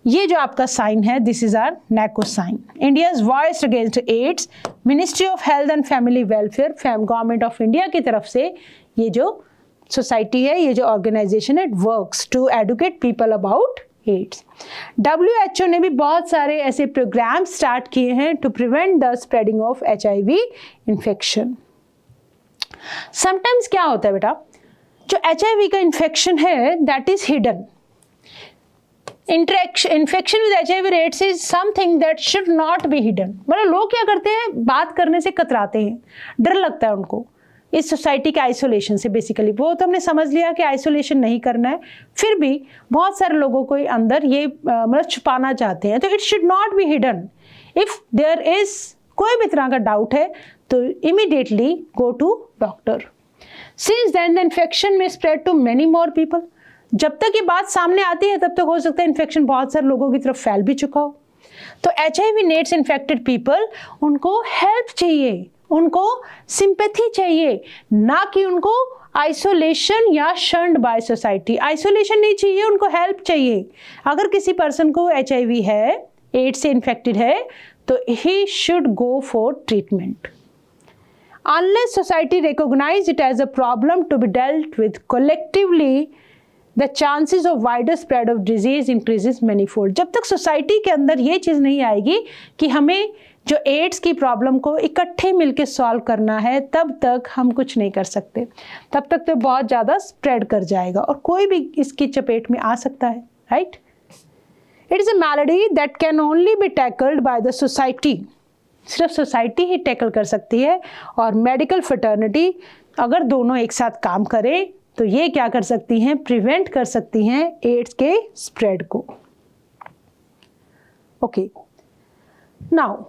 ये जो आपका साइन है, this is our NACO sign, India's voice against AIDS, ministry of health and family welfare, government of India की तरफ से ये जो सोसाइटी है, ये जो ऑर्गेनाइजेशन है, it works to educate people about AIDS. WHO ने भी बहुत सारे ऐसे प्रोग्राम स्टार्ट किए हैं to prevent the spreading of HIV infection. Sometimes क्या होता है बेटा, जो HIV का इन्फेक्शन है that is hidden. Infection with HIV rates is something that should not be hidden. मतलब लोग क्या करते हैं, बात करने से कतराते हैं, डर लगता है उनको इस सोसाइटी के आइसोलेशन से। बेसिकली वो तो हमने समझ लिया कि आइसोलेशन नहीं करना है, फिर भी बहुत सारे लोगों को अंदर ये मतलब छुपाना चाहते हैं, तो it should not be hidden. If there is कोई भी तरह का डाउट है तो immediately go to doctor. Since then the infection may spread to many more people. जब तक ये बात सामने आती है तब तक हो सकता है इन्फेक्शन बहुत सारे लोगों की तरफ फैल भी चुका हो। तो HIV नेड्स इन्फेक्टेड पीपल, उनको हेल्प चाहिए, उनको सिंपैथी चाहिए, ना कि उनको आइसोलेशन या शन्ड बाय सोसाइटी। आइसोलेशन नहीं चाहिए, उनको हेल्प चाहिए। अगर किसी पर्सन को HIV है, एड्स से इन्फेक्टेड है, तो he should go for treatment. Unless society recognize it as a problem to be dealt with collectively, the chances of wider spread of disease increases manifold. जब तक सोसाइटी के अंदर ये चीज़ नहीं आएगी कि हमें जो एड्स की प्रॉब्लम को इकट्ठे मिलके सॉल्व करना है, तब तक हम कुछ नहीं कर सकते। तब तक तो बहुत ज़्यादा स्प्रेड कर जाएगा और कोई भी इसकी चपेट में आ सकता है, right. It is a malady that can only be tackled by the society. सिर्फ सोसाइटी ही टैकल कर सकती है, और मेडिकल फ्रेटर्निटी अगर दोनों एक साथ काम करें तो ये क्या कर सकती हैं, प्रिवेंट कर सकती हैं एड्स के स्प्रेड को। Okay, now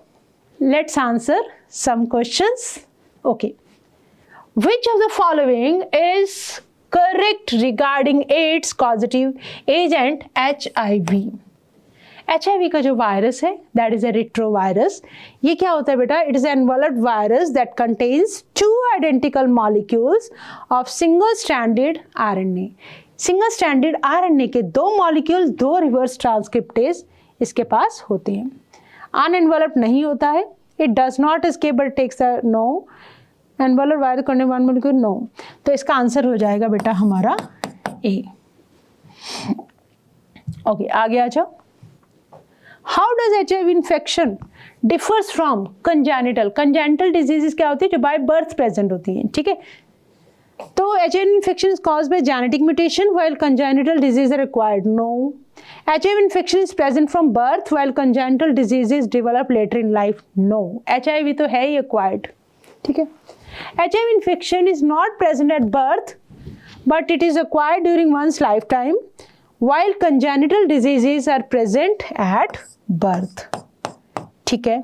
let's answer some questions. Okay, which of the following is correct regarding AIDS causative agent HIV? HIV का जो वायरस है दैट इज ए रेट्रोवायरस। ये क्या होता है बेटा, it is enveloped virus that contains 2 identical molecules of single stranded RNA। Single stranded RNA के 2 molecule, 2 reverse transcriptase इसके पास होते हैं। अनएनवेलप्ड नहीं होता है, it does not escape but takes a no enveloped virus करने 1 मॉलिक्यूल नो। तो इसका आंसर हो जाएगा बेटा हमारा ए। ओके, आगे आ जाओ। How does HIV infection differs from congenital? Congenital diseases क्या होती है, जो by birth present होती हैं, ठीक है। तो HIV infection is caused by genetic mutation while congenital diseases are acquired. No. HIV infection is present from birth while congenital diseases develop later in life. No. HIV तो है ही acquired, ठीक है। HIV infection is not present at birth but it is acquired during one's lifetime while congenital diseases are present at birth, ठीक है।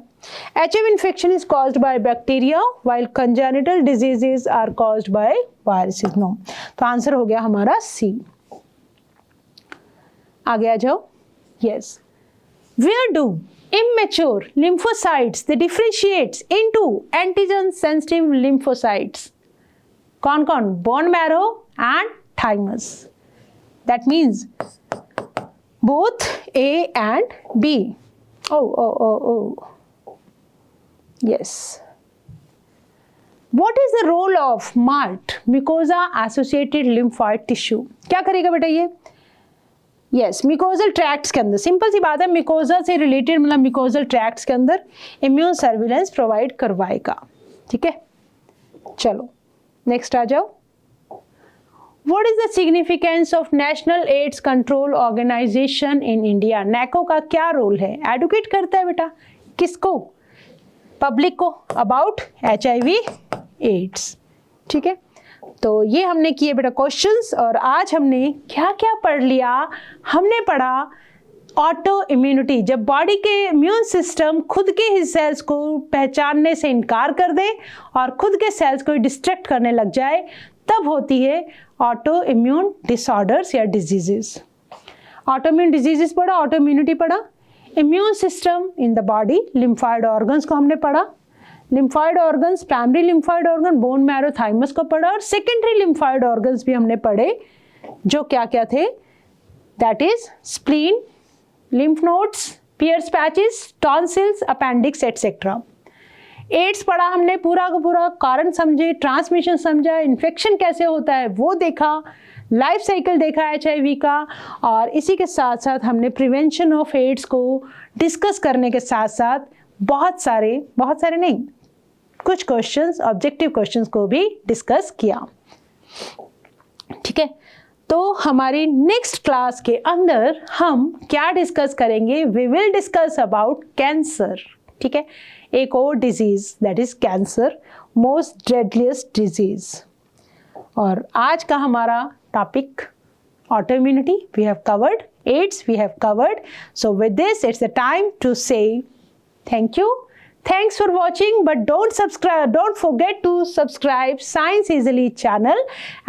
HIV infection is caused by bacteria while congenital diseases are caused by viruses. No. तो answer हो गया हमारा C। आगे आ जाओ। Yes. Where do immature lymphocytes they differentiates into antigen sensitive lymphocytes? कौन कौन? Bone marrow and thymus. That means both A and B. Oh. Yes. What is the role of MALT, mucosa associated lymphoid tissue? क्या करेगा बेटा ये? Yes, mucosal tracts के अंदर, simple सी बात है, म्यूकोजा से रिलेटेड मतलब म्यूकोजल ट्रैक्ट्स के अंदर इम्यून सर्विलेंस प्रोवाइड करवाएगा। ठीक है, चलो नेक्स्ट आ जाओ। What is the significance of National AIDS control Organisation in India? NACO का क्या रोल है? एडुकेट करता है बेटा किसको? पब्लिक को अबाउट HIV एड्स। ठीक है, तो ये हमने किए बेटा क्वेश्चंस, और आज हमने क्या क्या पढ़ लिया? हमने पढ़ा ऑटो इम्यूनिटी, जब बॉडी के इम्यून सिस्टम खुद के ही सेल्स को पहचानने से इनकार कर दे और खुद के सेल्स को डिस्ट्रैक्ट करने लग जाए, तब होती है ऑटो इम्यून डिसऑर्डर्स या डिजीजेस। ऑटो इम्यून डिजीजेस पढ़ा, ऑटो इम्यूनिटी पढ़ा, immune system in the body, lymphoid organs को हमने पढ़ा, lymphoid organs, primary lymphoid organ bone marrow thymus को पढ़ा, और सेकेंडरी लिम्फॉइड ऑर्गन्स भी हमने पढ़े, जो क्या क्या थे? That is spleen, lymph nodes, Peyer's patches, tonsils, appendix etcetera. AIDS पढ़ा हमने, पूरा का पूरा कारण समझे, ट्रांसमिशन समझा, इन्फेक्शन कैसे होता है वो देखा, लाइफ साइकिल देखा HIV का, और इसी के साथ साथ हमने प्रिवेंशन ऑफ एड्स को डिस्कस करने के साथ साथ बहुत सारे नहीं, कुछ क्वेश्चंस, ऑब्जेक्टिव क्वेश्चंस को भी डिस्कस किया। ठीक है, तो हमारी नेक्स्ट क्लास के अंदर हम क्या डिस्कस करेंगे? We will discuss about cancer. ठीक है, एक और disease that is cancer, most deadliest disease. और आज का हमारा topic autoimmunity, we have covered AIDS, we have covered. So with this it's the time to say thank you. Thanks for watching, but don't forget to subscribe Science Easily channel,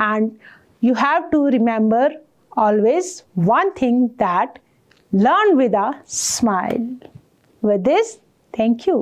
and you have to remember always one thing, that learn with a smile. With this, thank you.